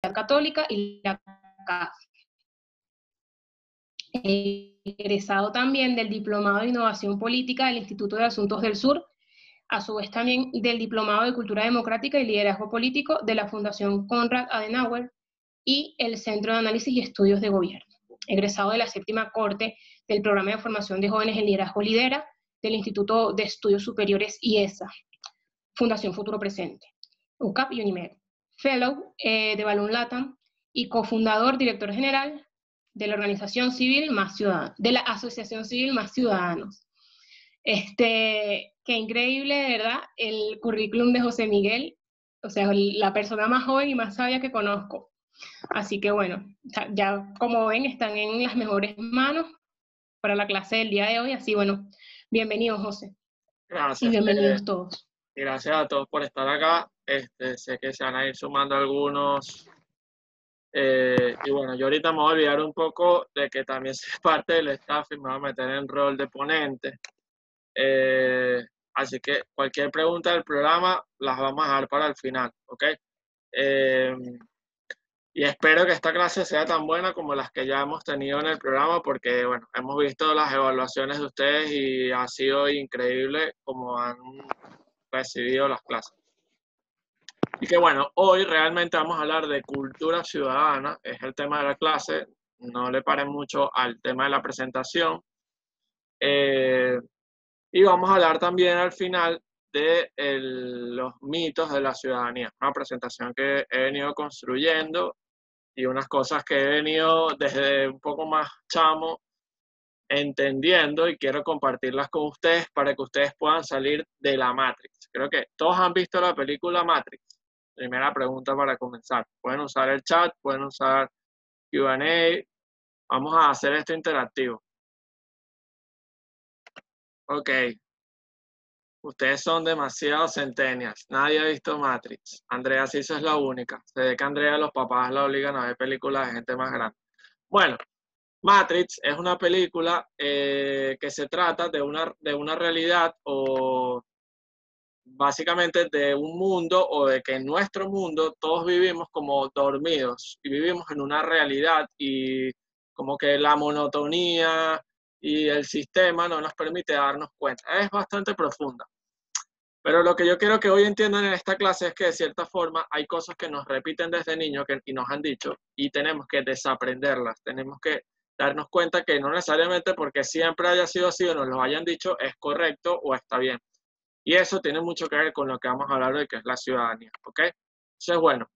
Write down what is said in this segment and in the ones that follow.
Católica y la CAF. Egresado también del Diplomado de Innovación Política del Instituto de Asuntos del Sur, a su vez también del Diplomado de Cultura Democrática y Liderazgo Político de la Fundación Konrad Adenauer y el Centro de Análisis y Estudios de Gobierno. Egresado de la 7ª Corte del Programa de Formación de Jóvenes en Liderazgo Lidera del Instituto de Estudios Superiores IESA, Fundación Futuro Presente, UCAP y UNIMED. Fellow de Balloon Latam y cofundador, director general de la Organización Civil Más Ciudadanos, de la Asociación Civil Más Ciudadanos. Qué increíble, de verdad, el currículum de José Miguel, o sea, la persona más joven y más sabia que conozco. Así que bueno, ya como ven, están en las mejores manos para la clase del día de hoy, así bueno, bienvenidos José. Gracias. Y bienvenidos todos. Gracias a todos por estar acá. Sé que se van a ir sumando algunos. Y bueno, yo ahorita me voy a olvidar un poco de que también soy parte del staff y me voy a meter en rol de ponente. Así que cualquier pregunta del programa las vamos a dejar para el final, ¿ok? Y espero que esta clase sea tan buena como las que ya hemos tenido en el programa, porque bueno, hemos visto las evaluaciones de ustedes y ha sido increíble cómo han recibido las clases. Y que bueno, hoy realmente vamos a hablar de cultura ciudadana, es el tema de la clase, no le paren mucho al tema de la presentación. Y vamos a hablar también al final de los mitos de la ciudadanía, una presentación que he venido construyendo y unas cosas que he venido desde un poco más chamo entendiendo y quiero compartirlas con ustedes para que ustedes puedan salir de la Matrix. Creo que todos han visto la película Matrix. Primera pregunta para comenzar. Pueden usar el chat, pueden usar Q&A. Vamos a hacer esto interactivo. Ok. Ustedes son demasiado centennials. Nadie ha visto Matrix. Andrea sí es la única. Se ve que Andrea los papás la obligan a ver películas de gente más grande. Bueno, Matrix es una película que se trata de una realidad o básicamente de un mundo o de que en nuestro mundo todos vivimos como dormidos y vivimos en una realidad y como que la monotonía y el sistema no nos permite darnos cuenta. Es bastante profunda. Pero lo que yo quiero que hoy entiendan en esta clase es que de cierta forma hay cosas que nos repiten desde niños y nos han dicho y tenemos que desaprenderlas, tenemos que darnos cuenta que no necesariamente porque siempre haya sido así o nos lo hayan dicho es correcto o está bien. Y eso tiene mucho que ver con lo que vamos a hablar hoy, que es la ciudadanía, ¿ok? Entonces, bueno,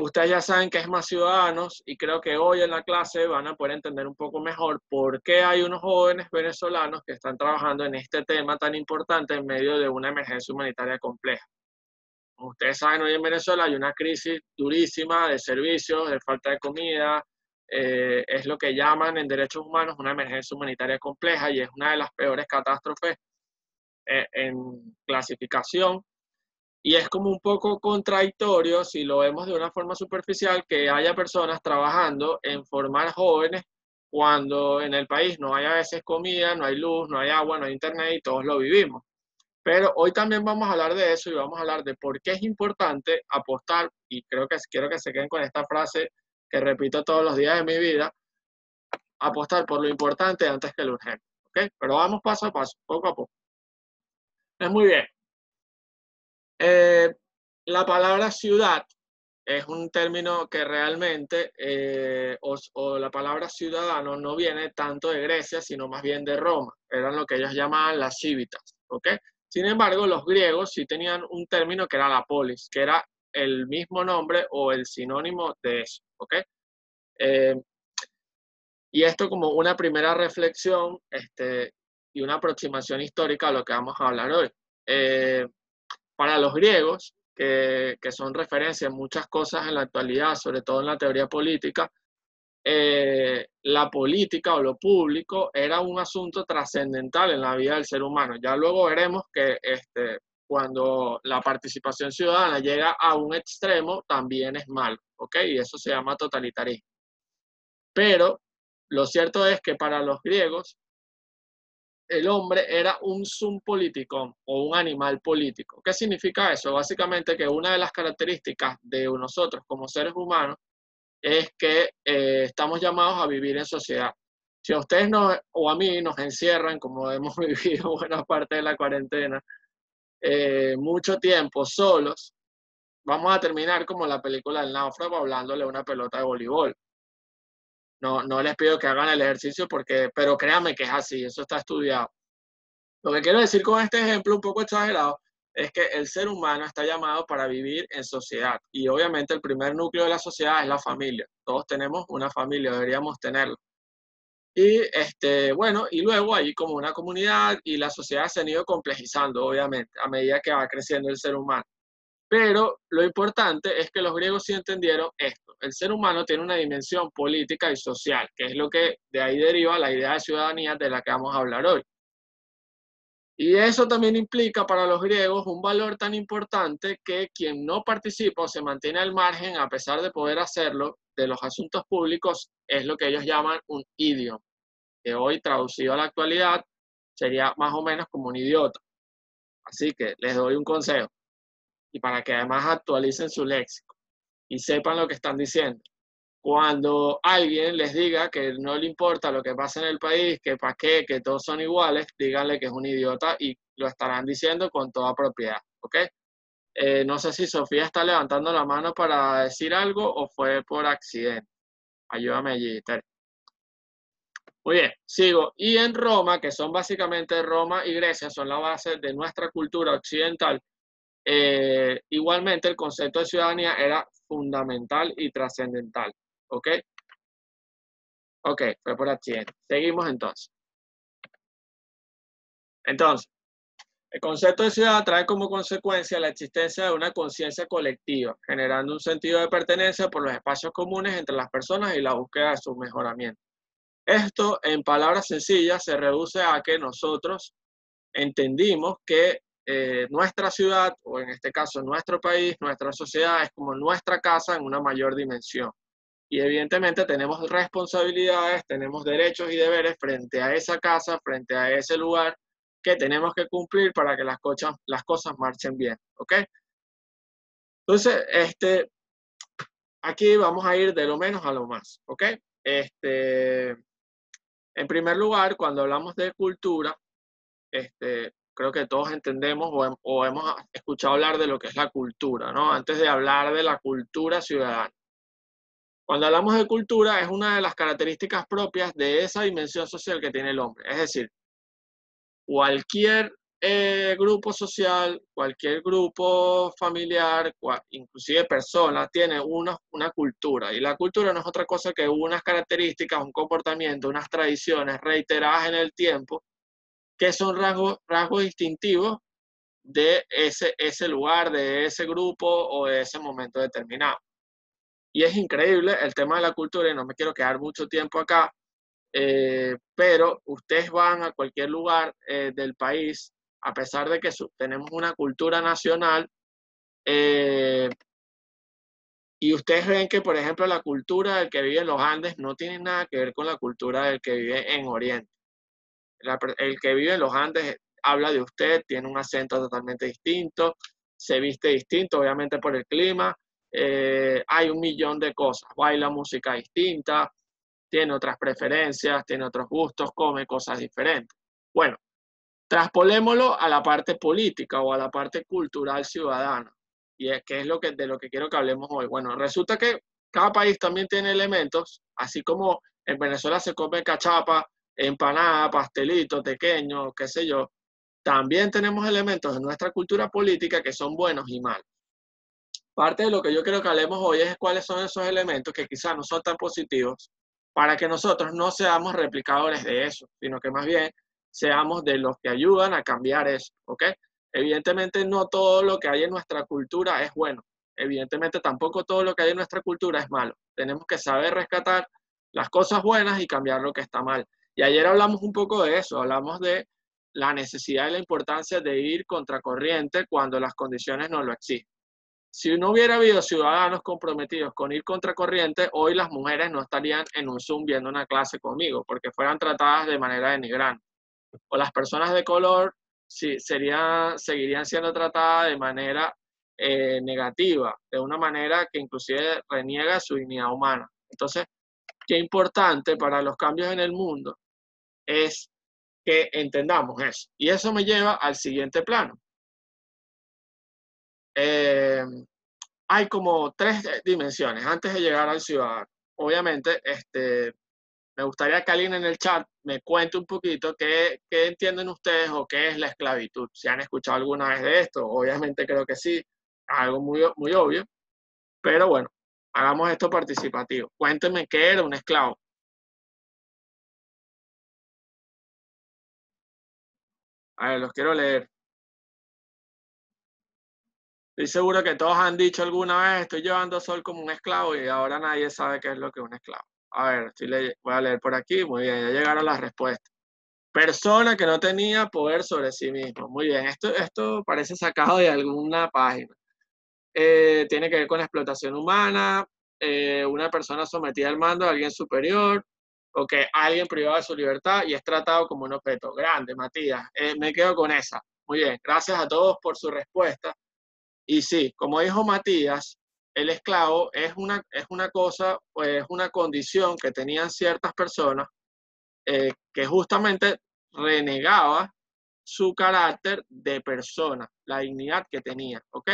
ustedes ya saben que es Más Ciudadanos y creo que hoy en la clase van a poder entender un poco mejor por qué hay unos jóvenes venezolanos que están trabajando en este tema tan importante en medio de una emergencia humanitaria compleja. Como ustedes saben, hoy en Venezuela hay una crisis durísima de servicios, de falta de comida, es lo que llaman en derechos humanos una emergencia humanitaria compleja y es una de las peores catástrofes en clasificación. Y es como un poco contradictorio, si lo vemos de una forma superficial, que haya personas trabajando en formar jóvenes cuando en el país no hay a veces comida, no hay luz, no hay agua, no hay internet y todos lo vivimos. Pero hoy también vamos a hablar de eso y vamos a hablar de por qué es importante apostar, y creo que quiero que se queden con esta frase que repito todos los días de mi vida, apostar por lo importante antes que lo urgente. ¿Ok? Pero vamos paso a paso, poco a poco. Es muy bien. La palabra ciudad es un término que realmente, o la palabra ciudadano no viene tanto de Grecia, sino más bien de Roma. Eran lo que ellos llamaban las civitas, ¿ok? Sin embargo, los griegos sí tenían un término que era la polis, que era el mismo nombre o el sinónimo de eso, ¿ok? Y esto como una primera reflexión y una aproximación histórica a lo que vamos a hablar hoy. Para los griegos, que son referencia en muchas cosas en la actualidad, sobre todo en la teoría política, la política o lo público era un asunto trascendental en la vida del ser humano. Ya luego veremos que cuando la participación ciudadana llega a un extremo, también es malo, ¿ok? Y eso se llama totalitarismo. Pero lo cierto es que para los griegos, el hombre era un sum politicum o un animal político. ¿Qué significa eso? Básicamente que una de las características de nosotros como seres humanos es que estamos llamados a vivir en sociedad. Si a ustedes o a mí nos encierran, como hemos vivido buena parte de la cuarentena, mucho tiempo solos, vamos a terminar como la película del náufrago hablándole a una pelota de voleibol. No, no les pido que hagan el ejercicio pero créanme que es así, eso está estudiado. Lo que quiero decir con este ejemplo un poco exagerado es que el ser humano está llamado para vivir en sociedad y obviamente el primer núcleo de la sociedad es la familia. Todos tenemos una familia, deberíamos tenerla. Y bueno, y luego hay como una comunidad y la sociedad se han ido complejizando, obviamente, a medida que va creciendo el ser humano. Pero lo importante es que los griegos sí entendieron esto. El ser humano tiene una dimensión política y social, que es lo que de ahí deriva la idea de ciudadanía de la que vamos a hablar hoy. Y eso también implica para los griegos un valor tan importante que quien no participa o se mantiene al margen, a pesar de poder hacerlo, de los asuntos públicos, es lo que ellos llaman un idiom, que hoy traducido a la actualidad sería más o menos como un idiota. Así que les doy un consejo, y para que además actualicen su léxico y sepan lo que están diciendo. Cuando alguien les diga que no le importa lo que pasa en el país, que para qué, que todos son iguales, díganle que es un idiota y lo estarán diciendo con toda propiedad, ¿ok? No sé si Sofía está levantando la mano para decir algo o fue por accidente. Ayúdame allí, Ter. Muy bien, sigo. Y en Roma, que son básicamente Roma y Grecia, son la base de nuestra cultura occidental, igualmente el concepto de ciudadanía era fundamental y trascendental, ¿ok? Ok, fue por accidente. Seguimos entonces. Entonces, el concepto de ciudad trae como consecuencia la existencia de una conciencia colectiva, generando un sentido de pertenencia por los espacios comunes entre las personas y la búsqueda de su mejoramiento. Esto, en palabras sencillas, se reduce a que nosotros entendimos que nuestra ciudad, o en este caso nuestro país, nuestra sociedad, es como nuestra casa en una mayor dimensión. Y evidentemente tenemos responsabilidades, tenemos derechos y deberes frente a esa casa, frente a ese lugar que tenemos que cumplir para que las cosas marchen bien, ¿ok? Entonces, aquí vamos a ir de lo menos a lo más, ¿ok? En primer lugar, cuando hablamos de cultura, creo que todos entendemos o hemos escuchado hablar de lo que es la cultura, ¿no? Antes de hablar de la cultura ciudadana. Cuando hablamos de cultura, es una de las características propias de esa dimensión social que tiene el hombre. Es decir, cualquier grupo social, cualquier grupo familiar, inclusive persona, tiene una cultura. Y la cultura no es otra cosa que unas características, un comportamiento, unas tradiciones reiteradas en el tiempo, que son rasgos distintivos de ese lugar, de ese grupo o de ese momento determinado. Y es increíble el tema de la cultura, y no me quiero quedar mucho tiempo acá, pero ustedes van a cualquier lugar del país, a pesar de que tenemos una cultura nacional, y ustedes ven que, por ejemplo, la cultura del que vive en los Andes no tiene nada que ver con la cultura del que vive en Oriente. El que vive en los Andes habla de usted, tiene un acento totalmente distinto, se viste distinto, obviamente por el clima, hay un millón de cosas, baila música distinta, tiene otras preferencias, tiene otros gustos, come cosas diferentes. Bueno, traspolémoslo a la parte política o a la parte cultural ciudadana, y es que es de lo que quiero que hablemos hoy. Bueno, resulta que cada país también tiene elementos, así como en Venezuela se come cachapa, empanada, pastelito, tequeño, qué sé yo, también tenemos elementos en nuestra cultura política que son buenos y malos. Parte de lo que yo quiero que hablemos hoy es cuáles son esos elementos que quizás no son tan positivos para que nosotros no seamos replicadores de eso, sino que más bien seamos de los que ayudan a cambiar eso, ¿ok? Evidentemente no todo lo que hay en nuestra cultura es bueno. Evidentemente tampoco todo lo que hay en nuestra cultura es malo. Tenemos que saber rescatar las cosas buenas y cambiar lo que está mal. Y ayer hablamos un poco de eso, hablamos de la necesidad y la importancia de ir contracorriente cuando las condiciones no lo exigen. Si no hubiera habido ciudadanos comprometidos con ir contracorriente, hoy las mujeres no estarían en un Zoom viendo una clase conmigo, porque fueran tratadas de manera denigrante. o las personas de color seguirían siendo tratadas de manera negativa, de una manera que inclusive reniega su dignidad humana. Entonces, qué importante para los cambios en el mundo es que entendamos eso. Y eso me lleva al siguiente plano. Hay como tres dimensiones antes de llegar al ciudadano. Obviamente, me gustaría que alguien en el chat me cuente un poquito qué entienden ustedes o qué es la esclavitud. Si han escuchado alguna vez de esto, obviamente creo que sí, algo muy, muy obvio, pero bueno, hagamos esto participativo. Cuéntenme qué era un esclavo. A ver, los quiero leer. Estoy seguro que todos han dicho alguna vez, estoy llevando sol como un esclavo y ahora nadie sabe qué es lo que es un esclavo. A ver, voy a leer por aquí. Muy bien, ya llegaron las respuestas. Persona que no tenía poder sobre sí mismo. Muy bien, esto parece sacado de alguna página. Tiene que ver con la explotación humana, una persona sometida al mando de alguien superior, o que alguien privado de su libertad y es tratado como un objeto. Grande, Matías. Me quedo con esa. Muy bien, gracias a todos por su respuesta. Y sí, como dijo Matías, el esclavo es una cosa, pues una condición que tenían ciertas personas que justamente renegaba su carácter de persona, la dignidad que tenía, ¿ok?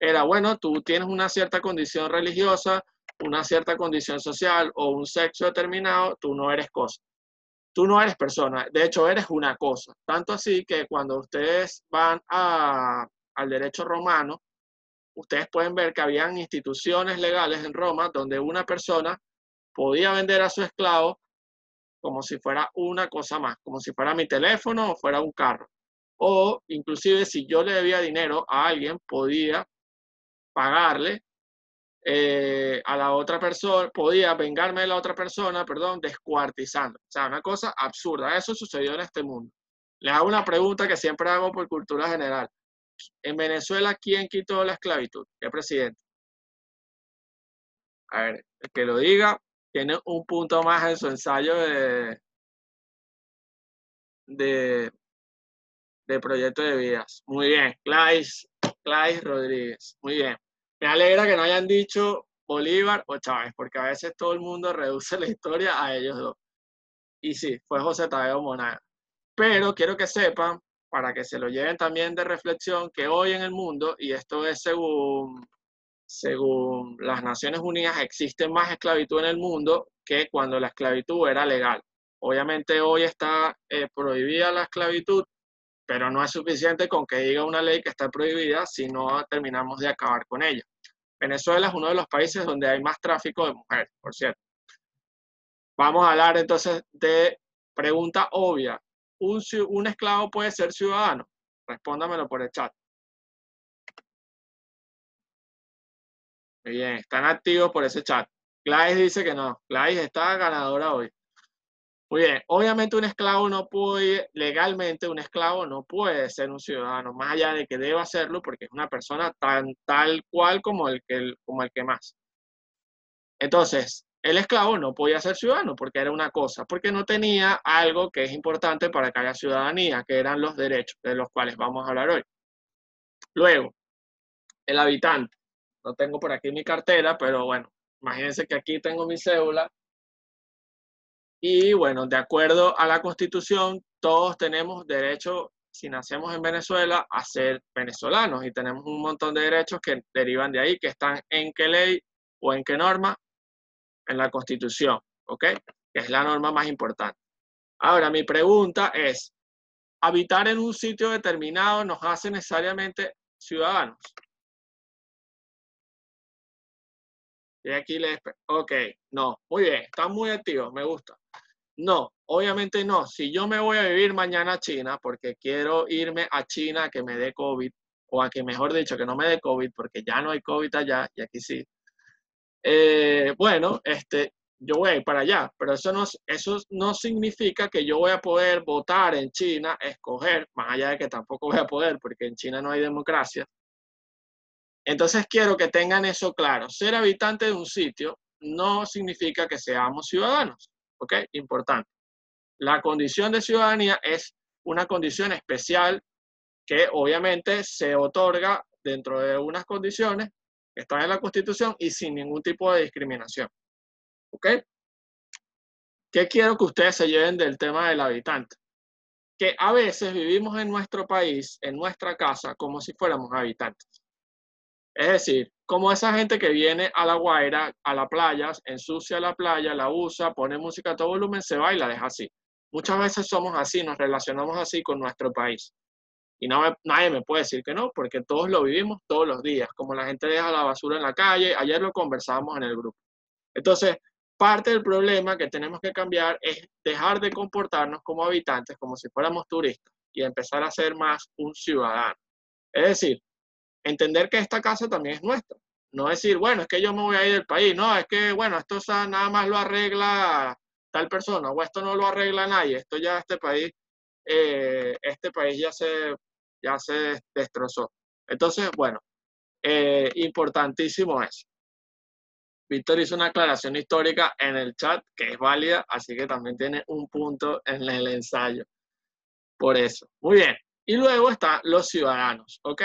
Era, bueno, tú tienes una cierta condición religiosa, una cierta condición social o un sexo determinado, tú no eres cosa. Tú no eres persona, de hecho eres una cosa. Tanto así que cuando ustedes van al derecho romano, ustedes pueden ver que habían instituciones legales en Roma donde una persona podía vender a su esclavo como si fuera una cosa más, como si fuera mi teléfono o fuera un carro. O inclusive si yo le debía dinero a alguien, podía pagarle a la otra persona, podía vengarme de la otra persona, perdón, descuartizando. O sea, una cosa absurda. Eso sucedió en este mundo. Les hago una pregunta que siempre hago por cultura general. En Venezuela, ¿quién quitó la esclavitud? ¿Qué presidente? A ver, el que lo diga tiene un punto más en su ensayo de, de proyecto de vidas. Muy bien, Clays Rodríguez. Muy bien. Me alegra que no hayan dicho Bolívar o Chávez, porque a veces todo el mundo reduce la historia a ellos dos. Y sí, fue José Tadeo Monaga. Pero quiero que sepan, para que se lo lleven también de reflexión, que hoy en el mundo, y esto es según las Naciones Unidas, existe más esclavitud en el mundo que cuando la esclavitud era legal. Obviamente hoy está prohibida la esclavitud, pero no es suficiente con que diga una ley que está prohibida si no terminamos de acabar con ella. Venezuela es uno de los países donde hay más tráfico de mujeres, por cierto. Vamos a hablar entonces de pregunta obvia. ¿Un esclavo puede ser ciudadano? Respóndamelo por el chat. Muy bien, están activos por ese chat. Gladys dice que no. Gladys está ganadora hoy. Muy bien, obviamente un esclavo no puede, legalmente un esclavo no puede ser un ciudadano, más allá de que deba hacerlo porque es una persona tal cual como el que más. Entonces, el esclavo no podía ser ciudadano porque era una cosa, porque no tenía algo que es importante para que haya ciudadanía, que eran los derechos de los cuales vamos a hablar hoy. Luego, el habitante. No tengo por aquí mi cartera, pero bueno, imagínense que aquí tengo mi cédula. Y bueno, de acuerdo a la Constitución, todos tenemos derecho, si nacemos en Venezuela, a ser venezolanos y tenemos un montón de derechos que derivan de ahí, que están en qué ley o en qué norma, en la Constitución, ¿ok? Que es la norma más importante. Ahora, mi pregunta es, ¿habitar en un sitio determinado nos hace necesariamente ciudadanos? Y aquí les... Ok, no, muy bien, están muy activos, me gusta. No, obviamente no. Si yo me voy a vivir mañana a China porque quiero irme a China a que me dé COVID, o a que mejor dicho, que no me dé COVID porque ya no hay COVID allá y aquí sí. Bueno, yo voy a ir para allá, pero eso no significa que yo voy a poder votar en China, escoger, más allá de que tampoco voy a poder porque en China no hay democracia. Entonces quiero que tengan eso claro. Ser habitante de un sitio no significa que seamos ciudadanos, ¿ok? Importante. La condición de ciudadanía es una condición especial que obviamente se otorga dentro de unas condiciones que están en la Constitución y sin ningún tipo de discriminación. ¿Ok? ¿Qué quiero que ustedes se lleven del tema del habitante? Que a veces vivimos en nuestro país, en nuestra casa, como si fuéramos habitantes. Es decir, como esa gente que viene a La Guaira, a la playa, ensucia la playa, la usa, pone música a todo volumen, se va y la deja así. Muchas veces somos así, nos relacionamos así con nuestro país. Y nadie me puede decir que no, porque todos lo vivimos todos los días, como la gente deja la basura en la calle, ayer lo conversábamos en el grupo. Entonces, parte del problema que tenemos que cambiar es dejar de comportarnos como habitantes, como si fuéramos turistas, y empezar a ser más un ciudadano. Es decir, entender que esta casa también es nuestra. No decir, bueno, es que yo me voy a ir del país. No, es que, bueno, esto nada más lo arregla tal persona, o esto no lo arregla nadie. Esto ya, este país ya se destrozó. Entonces, bueno, importantísimo eso. Víctor hizo una aclaración histórica en el chat que es válida, así que también tiene un punto en el ensayo. Por eso. Muy bien. Y luego están los ciudadanos, ¿ok?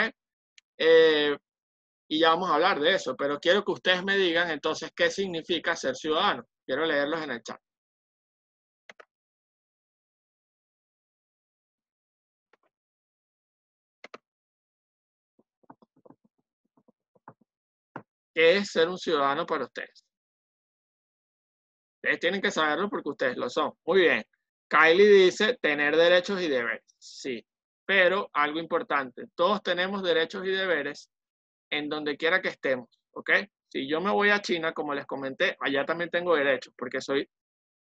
Y ya vamos a hablar de eso, pero quiero que ustedes me digan entonces qué significa ser ciudadano. Quiero leerlos en el chat. ¿Qué es ser un ciudadano para ustedes? Ustedes tienen que saberlo porque ustedes lo son. Muy bien. Kylie dice tener derechos y deberes. Sí, pero algo importante. Todos tenemos derechos y deberes en donde quiera que estemos, ¿ok? Si yo me voy a China, como les comenté, allá también tengo derechos porque soy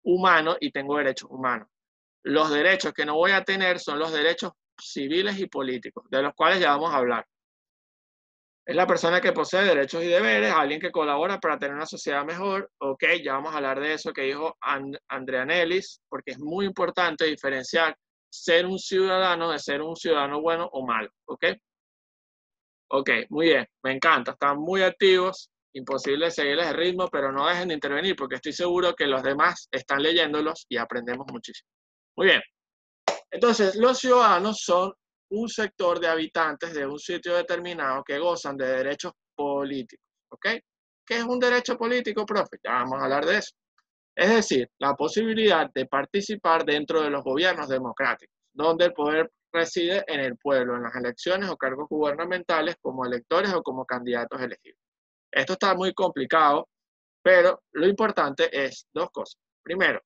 humano y tengo derechos humanos. Los derechos que no voy a tener son los derechos civiles y políticos, de los cuales ya vamos a hablar. Es la persona que posee derechos y deberes, alguien que colabora para tener una sociedad mejor. Ok, ya vamos a hablar de eso que dijo Andrea Nellis, porque es muy importante diferenciar ser un ciudadano de ser un ciudadano bueno o malo. Ok, ok, muy bien, me encanta, están muy activos, imposible seguirles el ritmo, pero no dejen de intervenir porque estoy seguro que los demás están leyéndolos y aprendemos muchísimo. Muy bien, entonces los ciudadanos son un sector de habitantes de un sitio determinado que gozan de derechos políticos, ¿ok? ¿Qué es un derecho político, profe? Ya vamos a hablar de eso. Es decir, la posibilidad de participar dentro de los gobiernos democráticos, donde el poder reside en el pueblo, en las elecciones o cargos gubernamentales como electores o como candidatos elegidos. Esto está muy complicado, pero lo importante es dos cosas. Primero,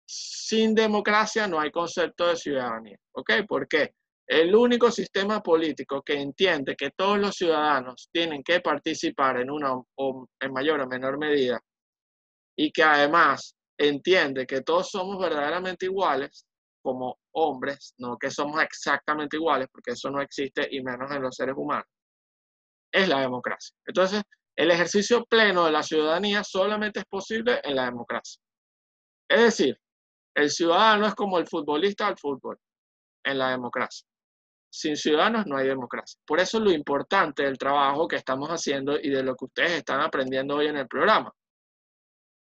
sin democracia no hay concepto de ciudadanía. ¿Ok? ¿Por qué? El único sistema político que entiende que todos los ciudadanos tienen que participar en una o en mayor o menor medida y que además entiende que todos somos verdaderamente iguales como hombres, no que somos exactamente iguales, porque eso no existe y menos en los seres humanos, es la democracia. Entonces, el ejercicio pleno de la ciudadanía solamente es posible en la democracia. Es decir, el ciudadano es como el futbolista al fútbol en la democracia. Sin ciudadanos no hay democracia. Por eso lo importante del trabajo que estamos haciendo y de lo que ustedes están aprendiendo hoy en el programa.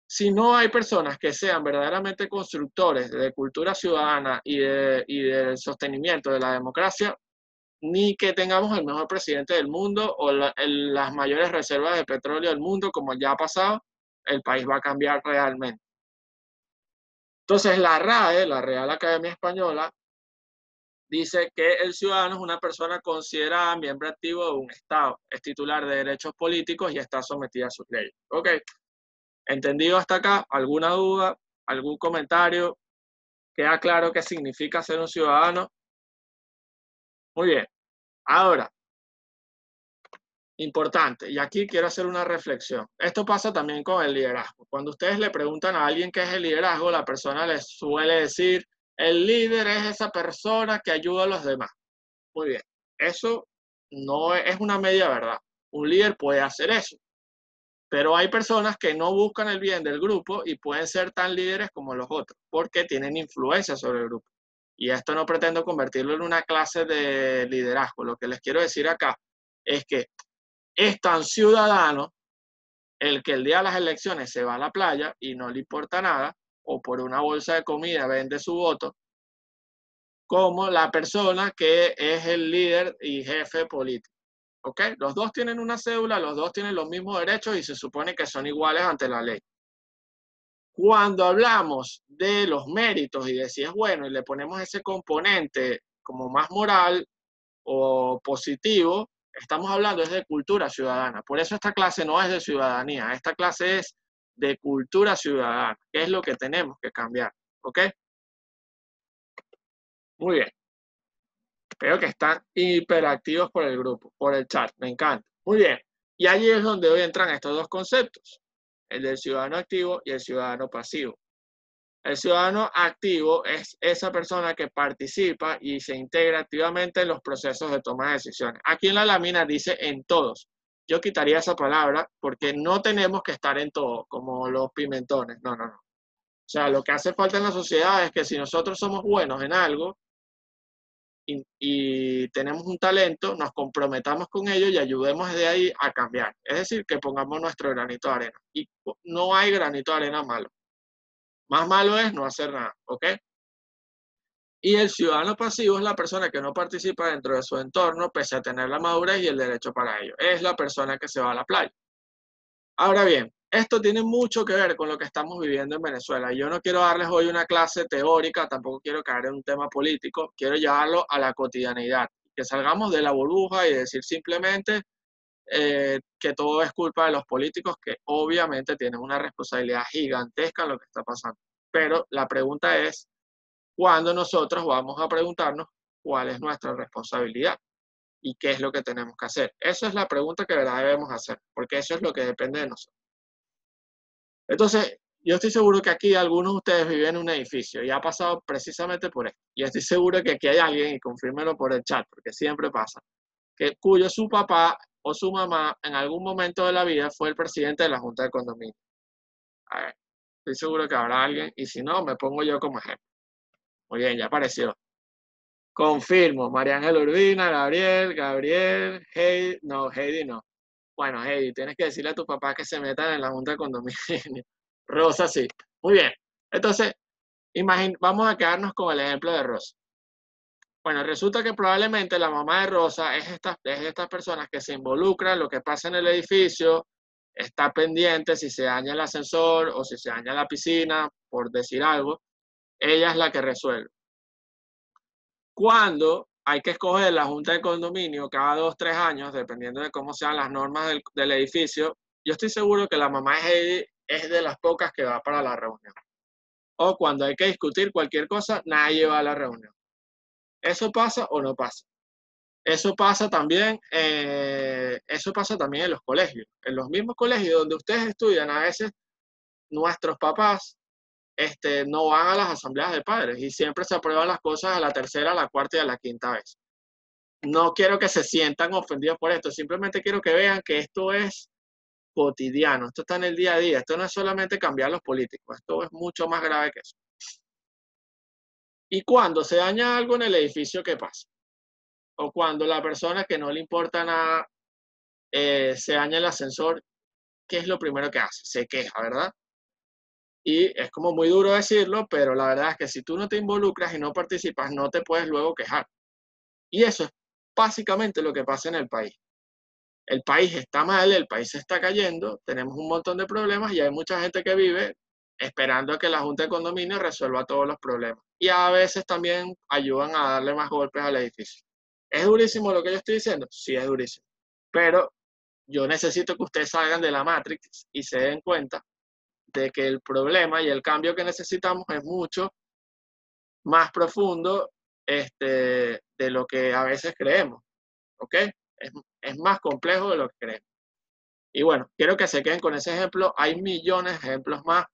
Si no hay personas que sean verdaderamente constructores de cultura ciudadana y del sostenimiento de la democracia, ni que tengamos el mejor presidente del mundo o las mayores reservas de petróleo del mundo, como ya ha pasado, el país va a cambiar realmente. Entonces, la RAE, la Real Academia Española, dice que el ciudadano es una persona considerada miembro activo de un Estado, es titular de derechos políticos y está sometida a sus leyes. Ok, ¿entendido hasta acá? ¿Alguna duda? ¿Algún comentario? ¿Queda claro qué significa ser un ciudadano? Muy bien. Ahora, importante, y aquí quiero hacer una reflexión. Esto pasa también con el liderazgo. Cuando ustedes le preguntan a alguien qué es el liderazgo, la persona les suele decir, el líder es esa persona que ayuda a los demás. Muy bien, eso no es una media verdad. Un líder puede hacer eso, pero hay personas que no buscan el bien del grupo y pueden ser tan líderes como los otros, porque tienen influencia sobre el grupo. Y esto no pretendo convertirlo en una clase de liderazgo. Lo que les quiero decir acá es que es tan ciudadano el que el día de las elecciones se va a la playa y no le importa nada, o por una bolsa de comida vende su voto, como la persona que es el líder y jefe político. ¿Ok? Los dos tienen una cédula, los dos tienen los mismos derechos y se supone que son iguales ante la ley. Cuando hablamos de los méritos y de si es bueno y le ponemos ese componente como más moral o positivo, estamos hablando es de cultura ciudadana. Por eso esta clase no es de ciudadanía, esta clase es de cultura ciudadana, que es lo que tenemos que cambiar. ¿Ok? Muy bien. Veo que están hiperactivos por el grupo, por el chat, me encanta. Muy bien. Y allí es donde hoy entran estos dos conceptos, el del ciudadano activo y el ciudadano pasivo. El ciudadano activo es esa persona que participa y se integra activamente en los procesos de toma de decisiones. Aquí en la lámina dice en todos. Yo quitaría esa palabra porque no tenemos que estar en todo, como los pimentones. No, no, no. O sea, lo que hace falta en la sociedad es que si nosotros somos buenos en algo y tenemos un talento, nos comprometamos con ello y ayudemos de ahí a cambiar. Es decir, que pongamos nuestro granito de arena. Y no hay granito de arena malo. Más malo es no hacer nada, ¿ok? Y el ciudadano pasivo es la persona que no participa dentro de su entorno, pese a tener la madurez y el derecho para ello. Es la persona que se va a la playa. Ahora bien, esto tiene mucho que ver con lo que estamos viviendo en Venezuela. Yo no quiero darles hoy una clase teórica, tampoco quiero caer en un tema político, quiero llevarlo a la cotidianidad. Que salgamos de la burbuja y decir simplemente que todo es culpa de los políticos, que obviamente tienen una responsabilidad gigantesca en lo que está pasando. Pero la pregunta es, ¿cuándo nosotros vamos a preguntarnos cuál es nuestra responsabilidad y qué es lo que tenemos que hacer? Esa es la pregunta que de verdad debemos hacer, porque eso es lo que depende de nosotros. Entonces, yo estoy seguro que aquí algunos de ustedes viven en un edificio y ha pasado precisamente por esto. Y estoy seguro que aquí hay alguien, y confírmelo por el chat, porque siempre pasa, que cuyo su papá o su mamá en algún momento de la vida fue el presidente de la Junta de Condominio. A ver, estoy seguro que habrá alguien, y si no, me pongo yo como ejemplo. Muy bien, ya apareció. Confirmo, María Ángel Urbina, Gabriel, Heidi, no, Heidi no. Bueno, Heidi, tienes que decirle a tu papá que se metan en la Junta de Condominio. Rosa, sí. Muy bien. Entonces, vamos a quedarnos con el ejemplo de Rosa. Bueno, resulta que probablemente la mamá de Rosa es de estas personas que se involucra en lo que pasa en el edificio, está pendiente si se daña el ascensor o si se daña la piscina, por decir algo. Ella es la que resuelve. Cuando hay que escoger la junta de condominio cada 2 o 3 años, dependiendo de cómo sean las normas del edificio, yo estoy seguro que la mamá de Heidi es de las pocas que va para la reunión. O cuando hay que discutir cualquier cosa, nadie va a la reunión. ¿Eso pasa o no pasa? Eso pasa también en los colegios. En los mismos colegios donde ustedes estudian, a veces nuestros papás no van a las asambleas de padres y siempre se aprueban las cosas a la tercera, a la cuarta y a la quinta vez. No quiero que se sientan ofendidos por esto, simplemente quiero que vean que esto es cotidiano, esto está en el día a día, esto no es solamente cambiar los políticos, esto es mucho más grave que eso. Y cuando se daña algo en el edificio, ¿qué pasa? O cuando la persona que no le importa nada se daña el ascensor, ¿qué es lo primero que hace? Se queja, ¿verdad? Y es como muy duro decirlo, pero la verdad es que si tú no te involucras y no participas, no te puedes luego quejar. Y eso es básicamente lo que pasa en el país. El país está mal, el país se está cayendo, tenemos un montón de problemas y hay mucha gente que vive esperando a que la Junta de Condominio resuelva todos los problemas. Y a veces también ayudan a darle más golpes al edificio. ¿Es durísimo lo que yo estoy diciendo? Sí, es durísimo. Pero yo necesito que ustedes salgan de la Matrix y se den cuenta de que el problema y el cambio que necesitamos es mucho más profundo de lo que a veces creemos. ¿Ok? Es más complejo de lo que creemos. Y bueno, quiero que se queden con ese ejemplo. Hay millones de ejemplos más,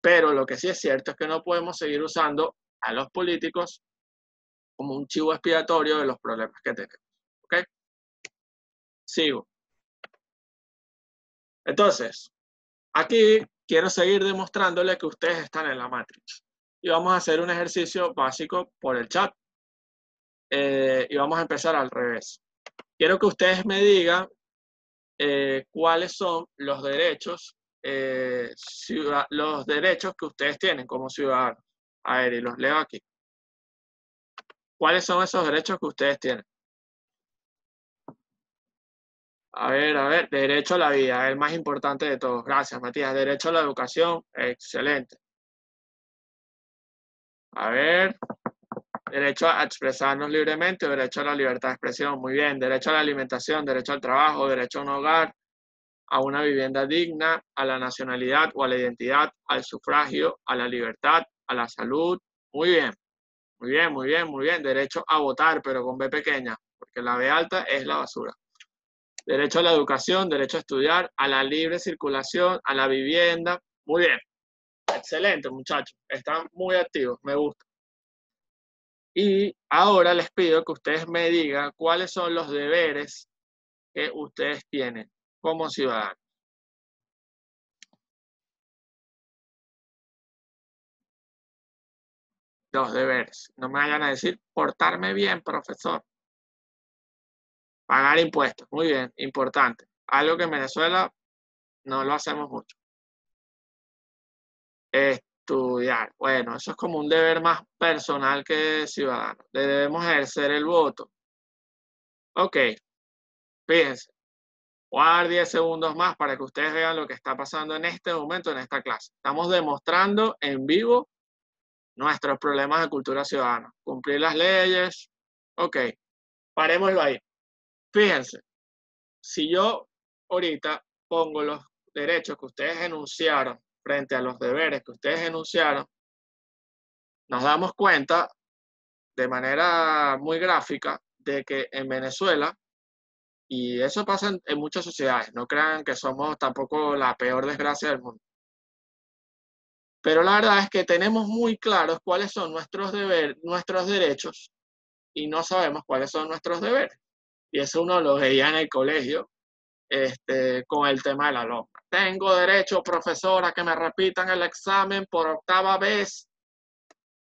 pero lo que sí es cierto es que no podemos seguir usando a los políticos como un chivo expiatorio de los problemas que tenemos. ¿Ok? Sigo. Entonces, aquí quiero seguir demostrándole que ustedes están en la Matrix. Y vamos a hacer un ejercicio básico por el chat. Y vamos a empezar al revés. Quiero que ustedes me digan cuáles son los derechos que ustedes tienen como ciudadanos. A ver, y los leo aquí. ¿Cuáles son esos derechos que ustedes tienen? A ver, derecho a la vida, el más importante de todos. Gracias, Matías. Derecho a la educación, excelente. A ver, derecho a expresarnos libremente, derecho a la libertad de expresión, muy bien. Derecho a la alimentación, derecho al trabajo, derecho a un hogar, a una vivienda digna, a la nacionalidad o a la identidad, al sufragio, a la libertad, a la salud. Muy bien, muy bien, muy bien, muy bien. Derecho a votar, pero con B pequeña, porque la B alta es la basura. Derecho a la educación, derecho a estudiar, a la libre circulación, a la vivienda. Muy bien. Excelente, muchachos. Están muy activos. Me gusta. Y ahora les pido que ustedes me digan cuáles son los deberes que ustedes tienen como ciudadanos. Los deberes. No me vayan a decir portarme bien, profesor. Pagar impuestos. Muy bien, importante. Algo que en Venezuela no lo hacemos mucho. Estudiar. Bueno, eso es como un deber más personal que ciudadano. Debemos ejercer el voto. Ok, fíjense. Voy a dar 10 segundos más para que ustedes vean lo que está pasando en este momento en esta clase. Estamos demostrando en vivo nuestros problemas de cultura ciudadana. Cumplir las leyes. Ok, parémoslo ahí. Fíjense, si yo ahorita pongo los derechos que ustedes enunciaron frente a los deberes que ustedes enunciaron, nos damos cuenta de manera muy gráfica de que en Venezuela, y eso pasa en muchas sociedades, no crean que somos tampoco la peor desgracia del mundo, pero la verdad es que tenemos muy claros cuáles son nuestros deberes, nuestros derechos, y no sabemos cuáles son nuestros deberes. Y eso uno lo veía en el colegio, con el tema de la alumna. Tengo derecho, profesora, a que me repitan el examen por 8ª vez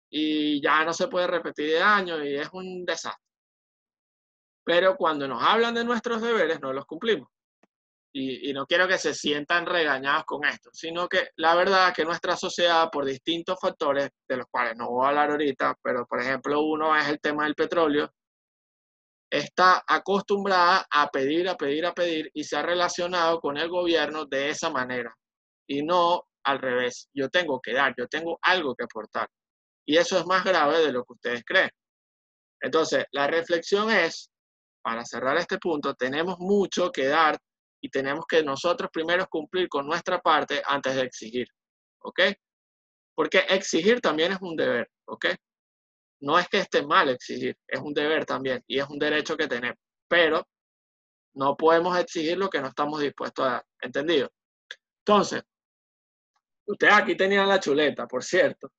y ya no se puede repetir de año y es un desastre. Pero cuando nos hablan de nuestros deberes, no los cumplimos. Y no quiero que se sientan regañados con esto, sino que la verdad es que nuestra sociedad, por distintos factores, de los cuales no voy a hablar ahorita, pero por ejemplo uno es el tema del petróleo, está acostumbrada a pedir, a pedir, a pedir y se ha relacionado con el gobierno de esa manera y no al revés. Yo tengo que dar, yo tengo algo que aportar. Y eso es más grave de lo que ustedes creen. Entonces, la reflexión es, para cerrar este punto, tenemos mucho que dar y tenemos que nosotros primero cumplir con nuestra parte antes de exigir, ¿ok? Porque exigir también es un deber, ¿ok? No es que esté mal exigir, es un deber también y es un derecho que tenemos, pero no podemos exigir lo que no estamos dispuestos a dar, ¿entendido? Entonces, ustedes aquí tenían la chuleta, por cierto.